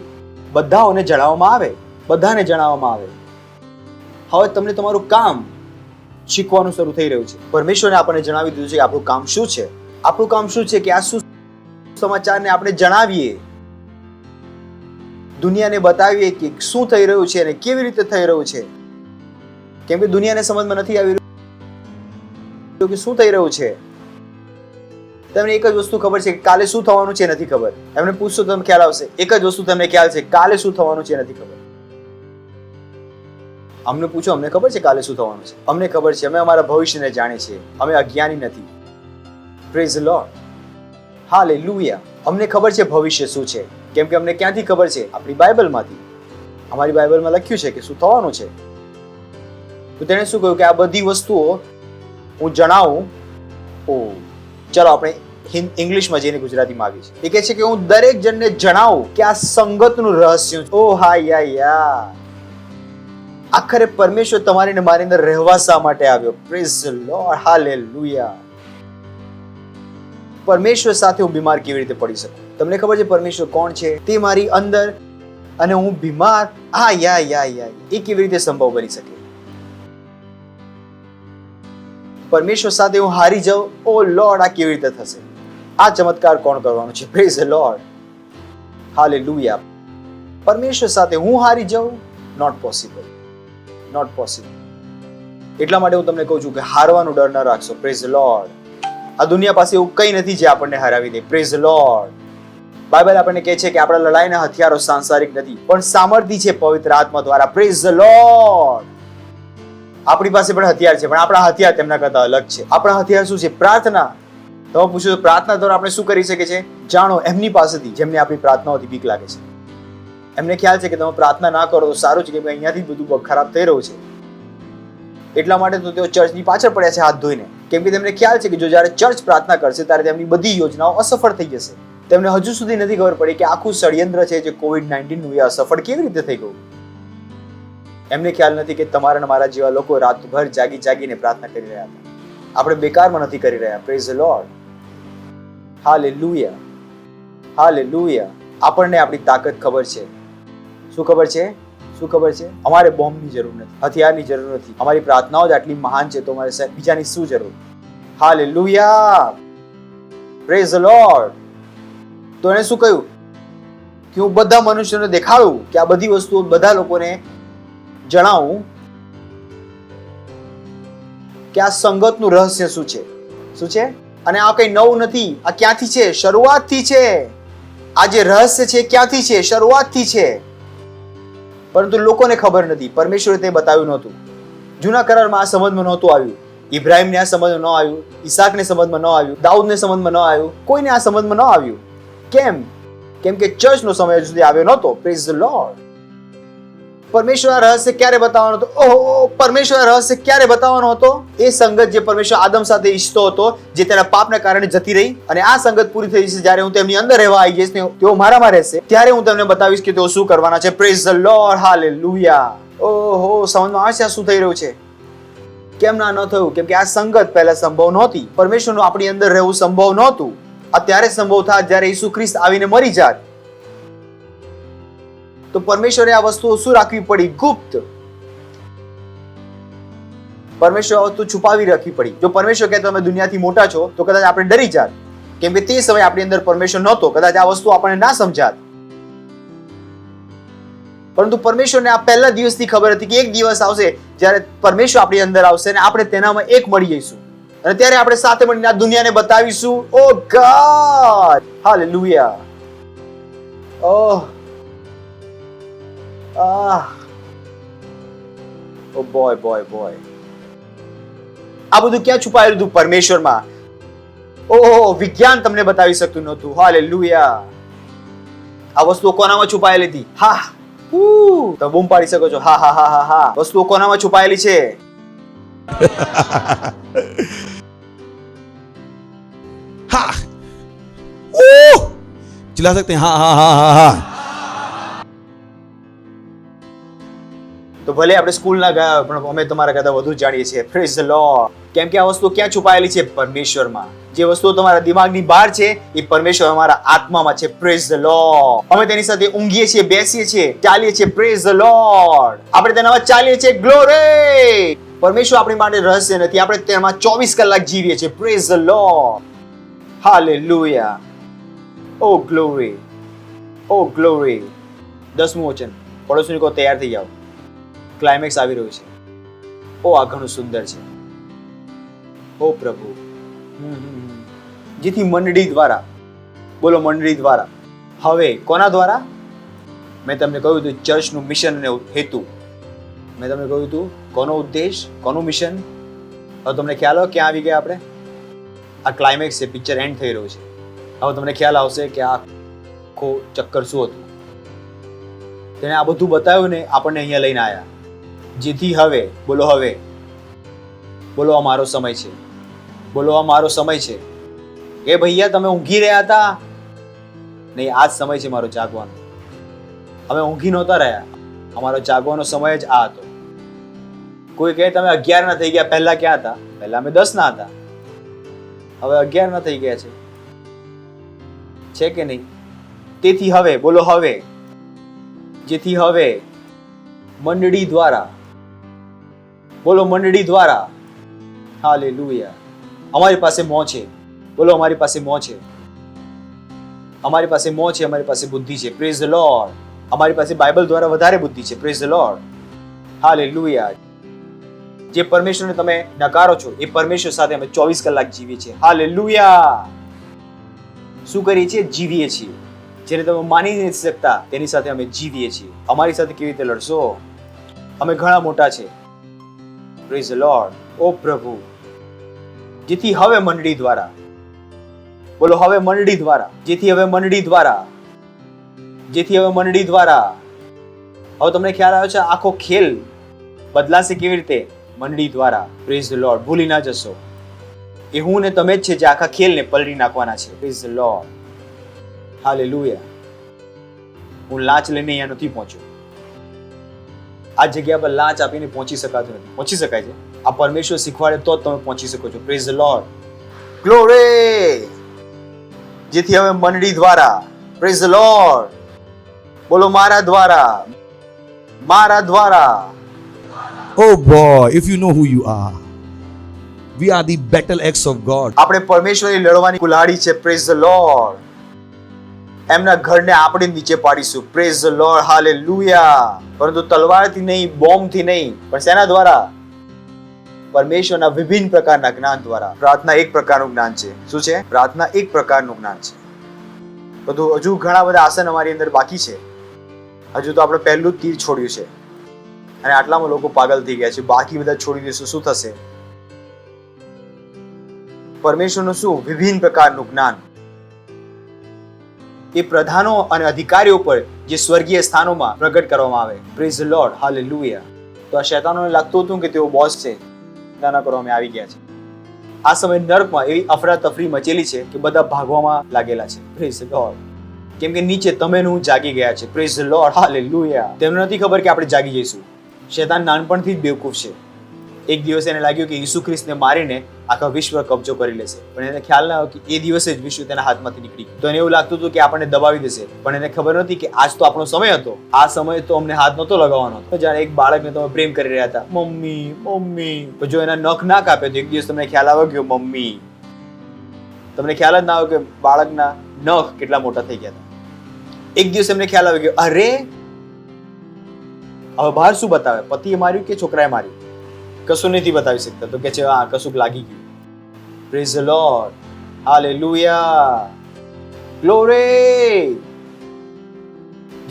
બધાઓને જણાવવામાં આવે, બધાને જણાવવામાં આવે. હવે તમને તમારું કામ શીખવાનું શરૂ થઈ રહ્યું છે. પરમેશ્વરે આપણને જણાવી દીધું છે કે આપણું કામ શું છે. આપણું કામ શું છે કે આ સુસમાચારને આપણે જણાવીએ, દુનિયાને બતાવીએ કે શું થઈ રહ્યું છે અને કેવી રીતે થઈ રહ્યું છે. કેમ કે દુનિયાને સમજમાં નથી આવી રહ્યું કે શું થઈ રહ્યું છે. તમને એક જ વસ્તુ ખબર છે કે કાલે શું થવાનું છે નથી ખબર. એમને પૂછશો તો તમને ખ્યાલ આવશે. એક જ વસ્તુ તમને ખ્યાલ છે, કાલે શું થવાનું છે નથી ખબર. અમને પૂછો, અમને ખબર છે કાલે શું થવાનું છે? અમને ખબર છે, અમે અમારા ભવિષ્યને જાણીએ છીએ, અમે અજ્ઞાની નથી. Praise the lord. હાલેલુયા. અમને ખબર છે ભવિષ્ય શું છે. કેમ કે અમને ક્યાંથી ખબર છે? આપણી બાઇબલમાંથી. અમારી બાઇબલમાં લખ્યું છે કે શું થવાનું છે. તો તેણે શું કહ્યું કે આ બધી વસ્તુઓ હું જણાવું. ચલો આપણે ઇંગ્લિશમાં જઈને ગુજરાતીમાં આવી છે. એ કહે છે કે હું દરેક જણને જણાવું કે આ સંગતનું રહસ્ય. ઓ હા યા. આખરે પરમેશ્વર તમારી ને મારી અંદર રહેવા શા માટે આવ્યો? Praise the lord. હાલેલુયા. પરમેશ્વર સાથે હું બીમાર કેવી રીતે પડી શકું? તમને ખબર છે પરમેશ્વર કોણ છે? તે મારી અંદર અને હું બીમાર. એ કેવી રીતે સંભવ બની શકે? પરમેશ્વર સાથે હું હારી જાઉં. ઓ લોર્ડ, આ કેવી રીતે થશે? આ ચમત્કાર કોણ કરવાનું છે? Praise the lord. હાલેલુયા. પરમેશ્વર સાથે હું હારી જાઉં? Not possible, not possible. એટલા માટે હું તમને કહું છું કે હારવાનો ડર ન રાખશો. Praise the lord. આ દુનિયા પાસે એવું કંઈ નથી જે આપણને હરાવી દે. Praise the lord. બાઇબલ આપણને કહે છે કે આપણા લડાઈના હથિયારો સાંસારિક નથી, પણ સામર્થ્ય છે પવિત્ર આત્મા દ્વારા. Praise the lord. આપણી પાસે પણ હથિયાર છે, પણ આપણા હથિયાર તેમના કરતા અલગ છે. આપણા હથિયાર શું છે? પ્રાર્થના. તમે પૂછો પ્રાર્થના દ્વારા આપણે શું કરી શકીએ છીએ? જાણો એમની પાસેથી જેમને આપણી પ્રાર્થનાઓથી બીક લાગે છે. એમને ખ્યાલ છે કે તમે પ્રાર્થના ના કરો તો સારું છે, કે અહીંયાથી બધું ખરાબ થઈ રહ્યું છે. એટલા માટે તો તેઓ ચર્ચની પાછળ પડ્યા છે હાથ ધોઈને. કેમ કે તેમને ખ્યાલ છે કે જો જ્યારે ચર્ચ પ્રાર્થના કરશે ત્યારે તેમની બધી યોજનાઓ અસફળ થઈ જશે. તેમને હજુ સુધી નથી ખબર પડી કે આખું ષડયંત્ર છે જે COVID-19 નું એ અસફળ કેવી રીતે થઈ ગયું. એમને ખ્યાલ નથી કે તમારા અને મારા જેવા લોકો રાતભર જાગીને પ્રાર્થના કરી રહ્યા હતા. આપણે બેકારમાં નથી કરી રહ્યા. Praise the lord. Hallelujah. Hallelujah. આપણને આપણી તાકાત ખબર છે. શું ખબર છે? શું ખબર છે? અમારે બોમ્બની જરૂર નથી, હથિયારની જરૂર નથી. અમારી પ્રાર્થનાઓ જ આટલી મહાન છે તો અમારે બીજાની શું જરૂર? હાલેલુયા. Praise the lord. તો એને શું કહ્યું કે હું બધા મનુષ્યોને દેખાડું કે આ બધી વસ્તુઓ બધા લોકોને જણાવું કે આ સંગતનું રહસ્ય શું છે. શું છે? અને આ કઈ નવું નથી. આ ક્યાંથી છે? શરૂઆતથી છે. આ જે રહસ્ય છે ક્યાંથી છે? શરૂઆતથી છે. પરંતુ લોકોને ખબર નથી. પરમેશ્વરે તે બતાવ્યું નહોતું. જૂના કરારમાં આ સમજમાં નહોતું આવ્યું. ઇબ્રાહિમને આ સમજમાં ન આવ્યું, ઈસાકને સમજમાં ન આવ્યું, દાઉદને સમજમાં ન આવ્યું, કોઈને આ સમજમાં ન આવ્યું. કેમ? કેમ કે ચર્ચનો સમય સુધી આવ્યો નહોતો. Praise the lord. પરમેશ્વર આ રહસ્ય ક્યારે બતાવવાનો હતો? ઓહો, પરમેશ્વર આ રહસ્ય ક્યારે બતાવવાનો હતો? એ સંગત જે પરમેશ્વર આદમ સાથે ઈચ્છતો હતો, જે તેના પાપના કારણે જતી રહી, અને આ સંગત પૂરી થઈ જશે જ્યારે હું તેમની અંદર રહેવા આવી જઈશ ને તેઓ મારામાં રહેશે, ત્યારે હું તમને બતાવીશ કે તેઓ શું કરવાના છે. Praise the lord. હાલેલુયા. ઓહો, સમજમાં આવે છે આ શું થઈ રહ્યું છે? કેમ ના ન થયું? કેમ કે આ સંગત પહેલા સંભવ નહોતી. પરમેશ્વરનું આપણી અંદર રહેવું સંભવ નહોતું. અત્યારે સંભવ થાય જ્યારે ઈસુ ખ્રિસ્ત આવીને મરી જાય. તો પરમેશ્વરે આ વસ્તુઓ શું રાખવી પડી? ગુપ્ત. પરમેશ્વર આ વસ્તુ છુપાવી રાખવી પડી. જો પરમેશ્વર કહે તમે દુનિયાથી મોટા છો તો કદાચ આપણે ડરી જાત. કેમ કે તે સમયે આપણી અંદર પરમેશ્વર નહોતો. કદાચ આ વસ્તુ આપણને ના સમજાત. પરંતુ પરમેશ્વરને આ પહેલા દિવસથી ખબર હતી કે એક દિવસ આવશે જ્યારે પરમેશ્વર આપણી અંદર આવશે અને આપણે તેનામાં એક મળી જઈશું અને ત્યારે આપણે સાથે મળીને આ દુનિયાને બતાવીશું. ઓ ગોડ, હાલેલુયા. ઓહ ઓ બોય બોય બોય. આ બધું ક્યાં છુપાયેલું હતું? પરમેશ્વરમાં. ઓહો, વિજ્ઞાન તમને બતાવી શકતું નહોતું. હાલેલુયા. આ વસ્તુઓ કોનામાં છુપાયેલી હતી? હા, તો બૂમ પાડી શકો છો. હા હા હા હા હા. વસ્તુઓ કોનામાં છુપાયેલી છે? हाँ ओह चिल्ला सकते हैं हाँ हाँ हाँ हाँ हाँ તો ભલે આપણે સ્કૂલ ના ગયા પણ અમે તમારા કરતા વધુ જાણીએ છીએ. Praise the lord. કેમ કે આ વસ્તુ ક્યાં છુપાયેલી છે? પરમેશ્વરમાં. જે વસ્તુઓ તમારા દિમાગની બહાર છે એ પરમેશ્વર અમારા આત્મામાં છે. Praise the lord. અમે તેની સાથે ઊંઘીએ છીએ, બેસીએ છીએ, ચાલીએ છીએ. Praise the lord. આપણે તેનામાં ચાલીએ છીએ. ગ્લોરી. પરમેશ્વર આપણી માટે રહસ્ય નથી, આપણે તેમાં 24 કલાક જીવીએ છીએ. Praise the lord. હાલેલુયા. ઓ ગ્લોરી, ઓ ગ્લોરી. 10મું વચન. પડોશીઓ કહો તૈયાર થઈ જાઓ, ક્લાઇમેક્સ આવી રહ્યું છે. ઓ આ ઘણું સુંદર છે. ઓ પ્રભુ. જેથી મંડળી દ્વારા, બોલો મંડળી દ્વારા. હવે કોના દ્વારા? મેં તમને કહ્યું હતું ચર્ચનું મિશન અને હેતુ. મેં તમને કહ્યું હતું કોનો ઉદ્દેશ, કોનું મિશન. હવે તમને ખ્યાલ આવે ક્યાં આવી ગયા આપણે? આ ક્લાઇમેક્સ છે, પિક્ચર એન્ડ થઈ રહ્યું છે. હવે તમને ખ્યાલ આવશે કે આ આખો ચક્કર શું હતું. તેને આ બધું બતાવ્યું ને આપણને અહીંયા લઈને આવ્યા. જેથી હવે, બોલો હવે, બોલો આ મારો સમય છે, બોલો આ મારો સમય છે. એ ભૈયા તમે ઊંઘી રહ્યા હતા? નહીં, આ જ સમય છે મારો જાગવાનો. અમે ઊંઘી નહોતા રહ્યા, અમારો જાગવાનો સમય જ આ હતો. કોઈ કહે તમે 11 ના થઈ ગયા, પહેલા ક્યાં હતા? પહેલા અમે 10 ના હતા, હવે 11 ના થઈ ગયા છે કે નહીં? તેથી હવે, બોલો હવે, જેથી હવે મંડળી દ્વારા, બોલો મંડળી દ્વારા. હાલેલુયા. અમારી પાસે મોં છે, બોલો અમારી પાસે મોં છે, અમારી પાસે મોં છે, અમારી પાસે બુદ્ધિ છે. Praise the lord. અમારી પાસે બાઇબલ દ્વારા વધારે બુદ્ધિ છે. Praise the lord. હાલેલુયા. જે પરમેશ્વરને તમે નકારો છો એ પરમેશ્વર સાથે અમે 24 કલાક જીવીએ છીએ. હાલેલુયા. શું કરીએ છીએ? જીવીએ છીએ. જેને તમે માની નથી શકતા તેની સાથે અમે જીવીએ છીએ. અમારી સાથે કેવી રીતે લડશો? અમે ઘણા મોટા છે. Praise the lord. ઓ પ્રભુ. જેથી હવે મંડળી દ્વારા, બોલો હવે મંડળી દ્વારા, જેથી હવે મંડળી દ્વારા, જેથી હવે મંડળી દ્વારા. હવે તમને ખ્યાલ આવ્યો છે આખો ખેલ બદલાશે કેવી રીતે? મંડળી દ્વારા. Praise the lord. ભૂલી ના જશો એ હું ને તમે જ છે જે આખા ખેલને પલટી નાખવાના છે. Praise the lord. હાલેલુયા. હું લાંચ લઈને અહીંયા નથી પહોંચ્યો. આ જગ્યા પર લાંચ આપીને પહોંચી શકાતું નથી. પહોંચી શકાય છે. આ પરમેશ્વર શીખવાડે તો જ તમે પહોંચી શકો છો. Praise the lord. ગ્લોરી. જેથી હવે મંડળી દ્વારા. Praise the lord. બોલો મારા દ્વારા, મારા દ્વારા. oh boy if you know who you are we are the battle axe of God આપણે પરમેશ્વરની લડવાની કુલ્હાડી છે. Praise the lord. એમના ઘરને આપણે નીચે પાડીશું. Praise the lord. હાલેલુયા. પરંતુ તલવારથી નહીં, બોમ્બથી નહીં, પણ શેના દ્વારા? પરમેશ્વરના વિભિન્ન પ્રકારના જ્ઞાન દ્વારા. પ્રાર્થના એક પ્રકારનું જ્ઞાન છે. શું છે? પ્રાર્થના એક પ્રકારનું જ્ઞાન છે. બધું હજુ ઘણા બધા આસન અમારી અંદર બાકી છે. હજુ તો આપણે પહેલું જ તીર છોડ્યું છે અને આટલામાં લોકો પાગલ થઈ ગયા છે. બાકી બધા છોડી દઈશું, શું થશે? પરમેશ્વરનું શું? વિભિન્ન પ્રકારનું જ્ઞાન. એ પ્રધાનો અને અધિકારીઓ પર જે સ્વર્ગીય સ્થાનોમાં પ્રગટ કરવામાં આવે. Praise the lord. હાલેલુયા. તો આ શૈતાનોને લાગતું હતું કે તેઓ બોસ છે, ના કરવામાં આવી ગયા છે. આ સમય નર્કમાં એવી અફરાતફરી મચેલી છે કે બધા ભાગવામાં લાગેલા છે. Praise the lord. કેમ કે નીચે તમે હું જાગી ગયા છે. Praise the lord. હાલેલુયા. તેમને નથી ખબર કે આપણે જાગી જઈશું. શૈતાન નાનપણથી જ બેવકૂફ છે. એક દિવસ એને લાગ્યું કે ઈસુ ખ્રિસ્તને મારીને આખા વિશ્વ કબજો કરી લેશે, પણ એને ખ્યાલ ના આવ્યો કે એ દિવસે જ વિશ્વ તેના હાથમાંથી નીકળી ગયું. તો એને એવું લાગતું હતું કે આપણને દબાવી દેશે, પણ એને ખબર નથી કે આજ તો આપણો સમય હતો. આ સમય તો અમને હાથ નહોતો લગાવવાનો. જાણે એક બાળકને તમે પ્રેમ કરી રહ્યા હતા, મમ્મી મમ્મી, તો જો એના નખ ના કાપે તો એક દિવસ તમને ખ્યાલ આવ્યો કે મમ્મી. તમને ખ્યાલ જ ના આવ્યો કે બાળકના નખ કેટલા મોટા થઈ ગયા હતા. એક દિવસ એમને ખ્યાલ આવ્યો કે અરે હવે બહાર શું બતાવે? પતિએ માર્યું કે છોકરાએ માર્યું? કશું નથી બતાવી શકતા. તો કે છે હા કશુંક લાગી ગયું. Praise the lord, hallelujah, glory.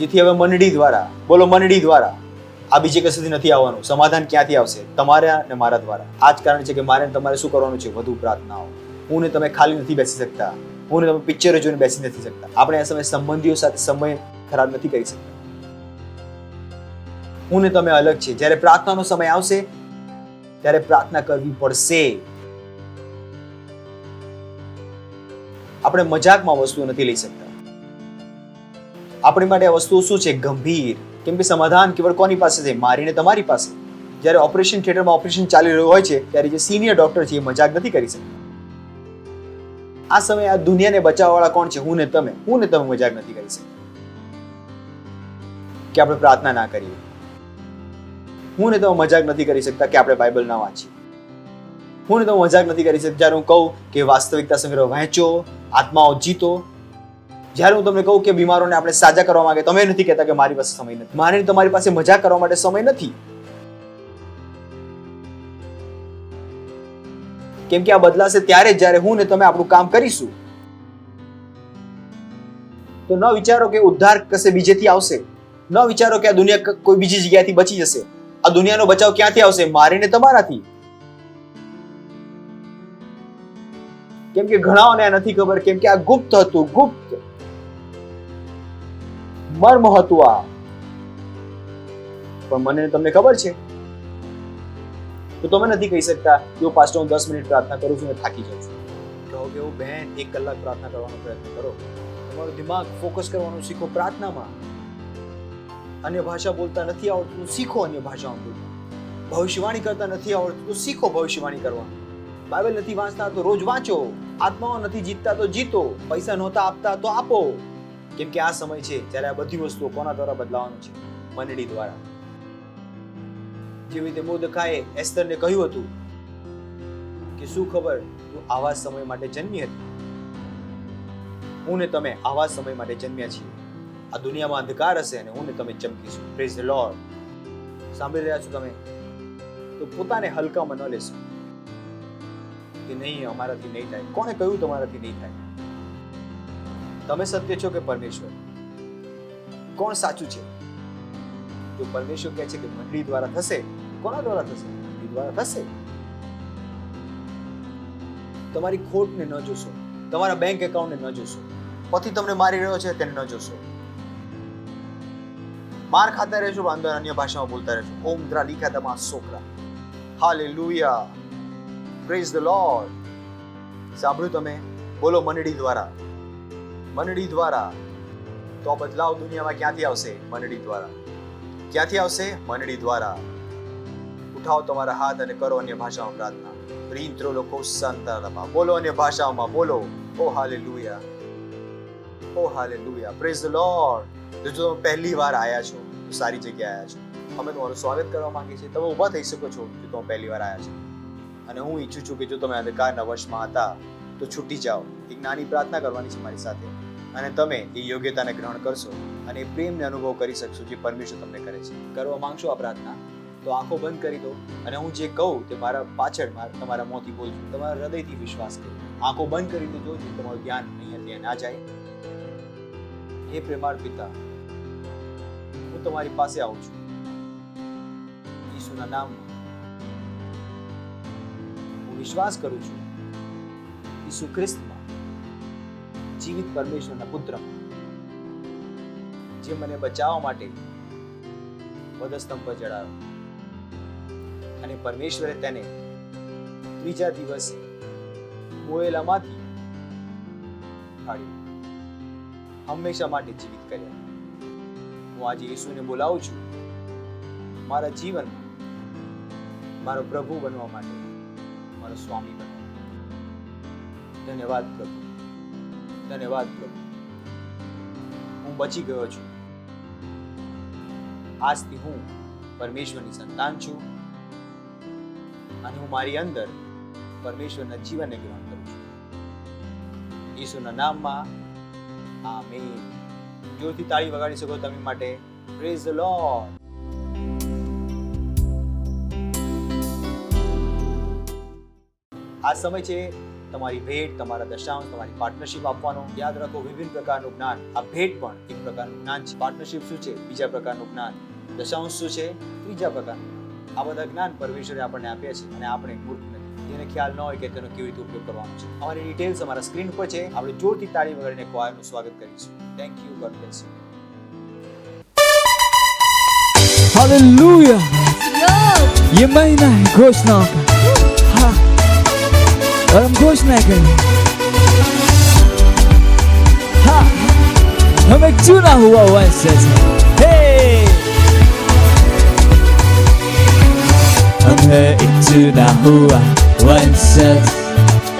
જેથી હવે મંડળી દ્વારા, બોલો મંડળી દ્વારા, આ બીજે કશેથી નથી આવવાનું. સમાધાન ક્યાંથી આવશે? તમારા અને મારા દ્વારા. આ જ કારણ છે કે મારે તમારે શું કરવાનું છે? વધુ પ્રાર્થનાઓ. હું ને તમે ખાલી નથી બેસી શકતા. હું ને તમે પિક્ચરો જોઈને બેસી નથી શકતા. આપણે આ સમય સંબંધીઓ સાથે સમય ખરાબ નથી કરી શકતા. હું ને તમે અલગ છે. જ્યારે પ્રાર્થનાનો સમય આવશે ત્યારે પ્રાર્થના કરવી પડશે. આપણે મજાકમાં વસ્તુઓ નથી લઈ શકતા. આપણી માટે આ વસ્તુઓ શું છે? ગંભીર. કેમ કે સમાધાન કેવળ કોની પાસે છે? મારી ને તમારી પાસે. જ્યારે ઓપરેશન થિયેટરમાં ઓપરેશન ચાલી રહ્યું હોય છે ત્યારે જે સિનિયર ડોક્ટર છે એ મજાક નથી કરી શકતા. આ સમયે આ દુનિયાને બચાવવાવાળા કોણ છે? હું ને તમે. હું ને તમે મજાક નથી કરી શકતા કે આપણે પ્રાર્થના ના કરીએ. હું ને તમે મજાક નથી કરી શકતા કે આપણે બાઇબલ ના વાંચીએ. હું ને તમે મજાક નથી કરી શકતા જ્યારે હું કહું કે વાસ્તવિકતા સંગ્રહ વાંચો, આત્માઓ જીતો. જ્યારે હું તમને કહું કે બીમારોને આપણે સાજા કરવા માંગે, તમે નથી કહેતા કે મારી પાસે સમય નથી. મારે તમારી પાસે મજાક કરવા માટે સમય નથી. કેમ કે આ બદલાશે ત્યારે જ્યારે હું ને તમે આપણું કામ કરીશું. તો ન વિચારો કે ઉદ્ધાર કશે બીજેથી આવશે. ન વિચારો કે આ દુનિયા કોઈ બીજી જગ્યાથી બચી જશે. આ દુનિયાનો બચાવ ક્યાંથી આવશે? મારીને તમારાથી. કેમ કે ઘણાઓને આ નથી ખબર. કેમ કે આ ગુપ્ત હતું. ગુપ્ત મર્મ હતું આ. પણ મને તમને ખબર છે. તો તમે નથી કહી શકતા કે પાસ્ટર હું 10 મિનિટ પ્રાર્થના કરું છું અને થાકી જાઉં છું. કહો કે હું બહેન 1 કલાક પ્રાર્થના કરવાનો પ્રયત્ન કરો. તમારું દિમાગ ફોકસ કરવાનું શીખો પ્રાર્થનામાં. અન્ય ભાષા બોલતા નથી આવડતું, શીખો અન્ય ભાષાઓ બોલતા. ભવિષ્યવાણી કરતા નથી આવડતું તો શીખો ભવિષ્યવાણી કરવાનું. બાઇબલ નથી વાંચતા તો રોજ વાંચો. આત્માઓ નથી જીતતા તો જીતો. પૈસા નહોતા આપતા તો આપો. કેમ કે આ સમય છે જ્યારે આ બધી વસ્તુઓ કોના દ્વારા બદલાવાનું છે? મંડળી દ્વારા. જેવી રીતે મોર્દેખાઈએ એસ્તરને કહ્યું હતું કે શું ખબર તું આવા સમય માટે જન્મી હતી. હું ને તમે આવા સમય માટે જન્મ્યા છીએ. આ દુનિયામાં અંધકાર હશે અને હું ને તમે ચમકીશું. Praise the lord. સાંભળી રહ્યા છો તમે? તો પોતાને હલકામાં ન લેશો કે નહીં અમારાથી નહીં થાય. કોણે કહ્યું તમારાથી નહીં થાય? તમે સત્ય છો કે પરમેશ્વર? કોણ સાચું છે? જો પરમેશ્વર કહે છે કે મંડળી દ્વારા થશે, કોના દ્વારા થશે? મંડળી દ્વારા થશે. તમારી ખોટને ન જોશો, તમારા બેંક એકાઉન્ટને ન જોશો, પતિ તમને મારી રહ્યો છે તેને ન જોશો. માર ખાતા રહેશો, અંદર અન્ય ભાષામાં બોલતા રહેશો. ઓમ દ્રા લીખાતામાં સોકરા. Hallelujah, praise the lord. સાંભળ્યું તમે? બોલો મંડળી દ્વારા. મંડળી દ્વારા. તો બદલાવ દુનિયામાં ક્યાંથી આવશે? મંડળી દ્વારા. ક્યાંથી આવશે? મંડળી દ્વારા. ઉઠાવો તમારા હાથ અને કરો અન્ય ભાષામાં પ્રાર્થના. રીંત્રો લોકો સંતાનમાં બોલો, અન્ય ભાષાઓમાં બોલો. ઓ હાલેલુયા, ઓ હાલેલુયા, પ્રેઝ ધ લોર્ડ. જો તમે પહેલી વાર આયા છો તો સારી જગ્યાએ આયા છો. અમે તમારું સ્વાગત કરવા માંગીએ છીએ. તમે ઊભા થઈ શકો છો જો તમે પહેલી વાર આયા છો. અને હું ઈચ્છું છું કે જો તમે અંધકારના વશમાં હતા તો છૂટી જાઓ. એક નાની પ્રાર્થના કરવાની છે મારી સાથે અને તમે એ યોગ્યતાને ગ્રહણ કરશો અને એ પ્રેમને અનુભવ કરી શકશો જે પરમેશ્વર તમને કરે છે. કરવા માંગશો આ પ્રાર્થના તો આંખો બંધ કરી દો અને હું જે કહું તે મારા પાછળ તમારા મોંથી બોલજો. તમારા હૃદયથી વિશ્વાસ કરો. આંખો બંધ કરી દેજો જેથી તમારું ધ્યાન અહીંયા ત્યાં ના જાય. હે પ્રેમાળ પિતા, હું તમારી પાસે આવું છું ઈસુના નામમાં. હું વિશ્વાસ કરું છું ઈસુ ખ્રિસ્તમાં, જીવિત પરમેશ્વરના પુત્રમાં, જે મને બચાવવા માટે વધસ્તંભ પર ચડાવ્યો અને પરમેશ્વરે તેને ત્રીજા દિવસે મોયેલામાંથી કાઢ્યો, હંમેશા માટે જીવિત કર્યા. હું આજે ઈસુને બોલાવું છું મારા જીવનમાં મારો પ્રભુ બનવા માટે, મારો સ્વામી બનવા માટે. ધન્યવાદ પ્રભુ, ધન્યવાદ પ્રભુ. હું બચી ગયો છું. આજથી હું પરમેશ્વરની સંતાન છું અને હું મારી અંદર પરમેશ્વરના જીવનને ગ્રહણ કરું છું. ઈસુના નામમાં આમેન. જોરથી તાળી વગાડી શકો તમે માટે. Praise the lord. આ સમય છે તમારી ભેટ, તમારા દશાંશ, તમારી પાર્ટનરશિપ આપવાનો. યાદ રાખો, વિભિન્ન પ્રકારનું જ્ઞાન. આ ભેટ પણ એક પ્રકારનું જ્ઞાન છે. પાર્ટનરશિપ શું છે? બીજા પ્રકારનું જ્ઞાન. દશાંશ શું છે? ત્રીજા પ્રકારનું. આ બધા જ્ઞાન પરમેશ્વરે આપણને આપ્યા છે અને આપણે મૂર્ખ નથી. જેને ખ્યાલ ન હોય કે તેનો કેવી રીતે ઉપયોગ કરવાનો છે. અમારી ડિટેલ્સ અમારા સ્ક્રીન ઉપર છે. આપણે જોરથી તાળી વગાડીને ક્વાયરનું સ્વાગત કરીશું. Thank you. God bless you. Hallelujah, Lord. ये महीना है घोषणाओं का. हाँ, और हम घोषणा करें. हाँ, हम एक चुना हुआ वंशज हैं. हे, हम है एक चुना हुआ वंशज,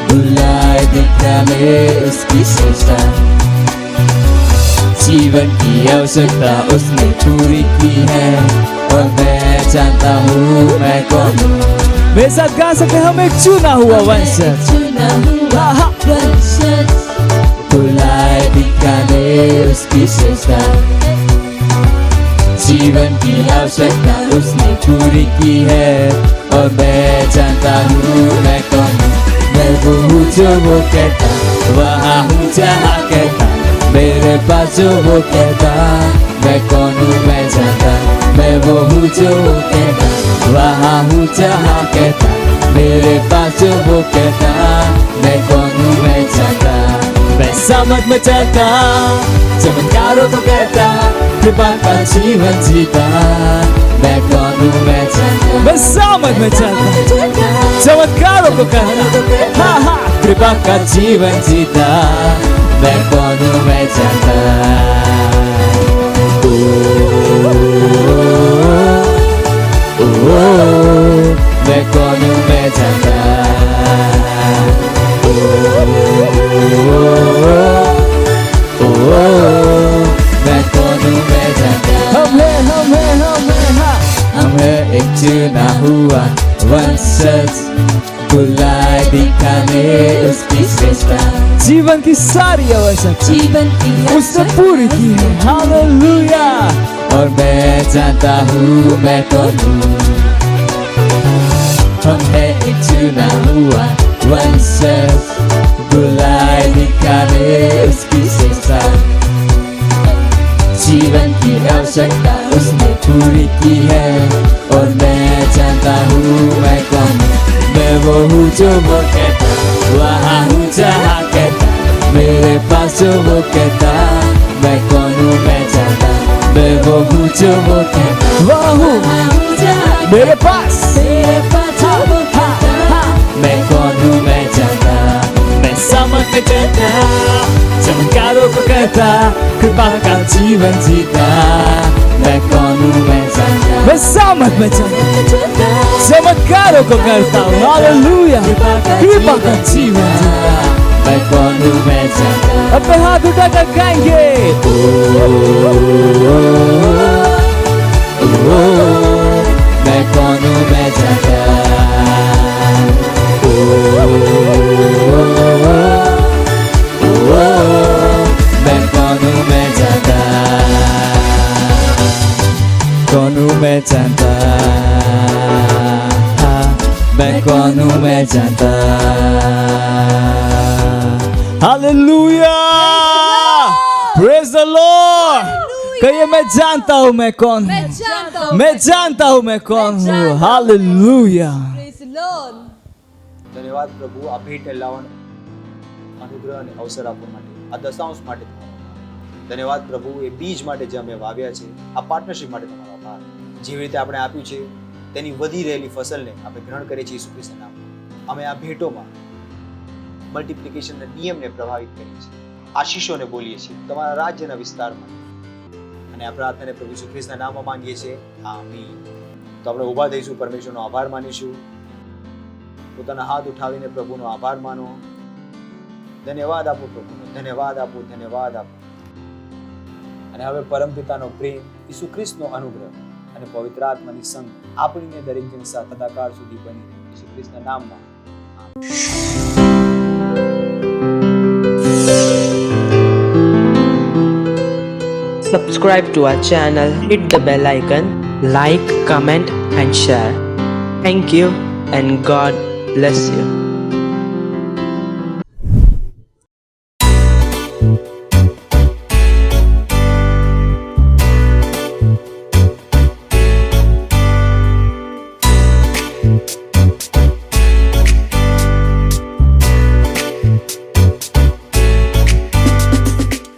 बुलाए देखा में उसकी सजा. जीवन की आवश्यकता उसने पूरी की है, और मैं जानता हूँ मैं कौन हूँ. मेरे साथ गा सकते हैं, हम एक चुना हुआ वंशज. चुना हुआ वंशज, बुलाए दिखाने उसकी सजा. जीवन की आवश्यकता उसने पूरी की है, और मैं जानता हूँ मैं कौन हूँ. मैं वो हूँ जो वो कहता, वहाँ हूँ जहाँ कहता. मेरे पास जो वो कहता, मैं कौन हूँ मैं जानता. मैं वो हूँ जो वो कहता, वहाँ हूँ जहाँ कहता. मेरे पास जो वो कहता, मैं कौन हूँ मैं जानता. मैं समझ में चलता, चमत्कारों को कहता, कृपा का जीवन जीता. मैं कौन हूँ मैं जानता. मैं समझ में चलता, चमत्कारों को कहता, हाँ हाँ, कृपा का जीवन जीता. मैं कौन हूँ मैं जानता. ओ, ओ, ओ, मैं कौन हूँ मैं जानता. ओ, ओ, मैं कौन हूँ मैं जानता. हम है एक चुना हुआ वंशज, बुलाए दिखाने उसकी श्रेष्ठता. जीवन की सारी आवश्यकता जीवन की उसने पूरी की है. हालेलुया. और मैं जानता हूँ मैं कौन हूँ. हम है एक चुना हुआ वंशज, बुलाए दिखाने उसकी श्रेष्ठता. जीवन की आवश्यकता उसने पूरी की है, और मैं जानता हूँ मैं कौन हूँ. मैं वो हूँ जो वो कहता, वहाँ हूँ जहाँ कहता. मेरे पास जो वो कहता, मैं कौन हूँ मैं जानता. मैं वो हूँ जो वो कहता, वहाँ हूँ मेरे पास जो वो कहता. मैं कौन हूँ मैं जानता. मैं समझ में कहता, चमत्कारों को कहता, कृपा का जीवन जीता. मैं कौन हूँ मैं जानता. मैं समझ में चलता, चमत्कारों को करता हूँ. हालेलुया. कृपा का जीवन जीता. मैं कौन हूँ मैं जानता. अपने हाथ उठाकर गाएंगे. ओ, ओ, ओ, मैं कौन हूँ मैं जानता. ओ, ओ, मैं कौन हूँ मैं जानता. कौन हूँ मैं जानता. मैं कौन हूँ मैं जानता. हालेलुया. Praise the Lord. कहिए, मैं जानता हूँ मैं कौन हूँ. मैं जानता हूँ मैं कौन हूँ. हालेलुया. Praise the Lord. ધન્યવાદ પ્રભુ, આ ભેટ લાવવાનો અનુગ્રહ અને અવસર આપવા માટે, આ દશાંશ માટે તમારો આભાર. ધન્યવાદ પ્રભુ, એ બીજ માટે જે અમે વાવ્યા છે, આ પાર્ટનરશિપ માટે તમારો આભાર. જેવી રીતે આપણે આપ્યું છે તેની વધી રહેલી ફસલને આપણે ગ્રહણ કરીએ છીએ ઈસુ ખ્રિસ્તના નામમાં. અમે આ ભેટોમાં મલ્ટિપ્લિકેશનના નિયમને પ્રભાવિત કરીએ છીએ, આશીષોને બોલીએ છીએ તમારા રાજ્યના વિસ્તારમાં. અને આ પ્રાર્થનાને પ્રભુ ઈસુ ખ્રિસ્તના નામમાં માંગીએ છીએ. આમીન. તો આપણે ઊભા થઈશું, પરમેશ્વરનો આભાર માનીશું. પોતાના હાથ ઉઠાવીને પ્રભુનો આભાર માનો. ધન્યવાદ આપો પ્રભુનો, ધન્યવાદ આપો, ધન્યવાદ આપો. અને હવે પરમપિતાનો પ્રેમ, ઈસુ ખ્રિસ્તનો અનુગ્રહ અને પવિત્ર આત્માની સંગ આપણીને દરેક જણ સાથે સદાકાળ સુધી બની રહે. ઈસુ ખ્રિસ્તના નામમાં. Subscribe to our channel, hit the bell icon, like, comment and share. Thank you and God bless you.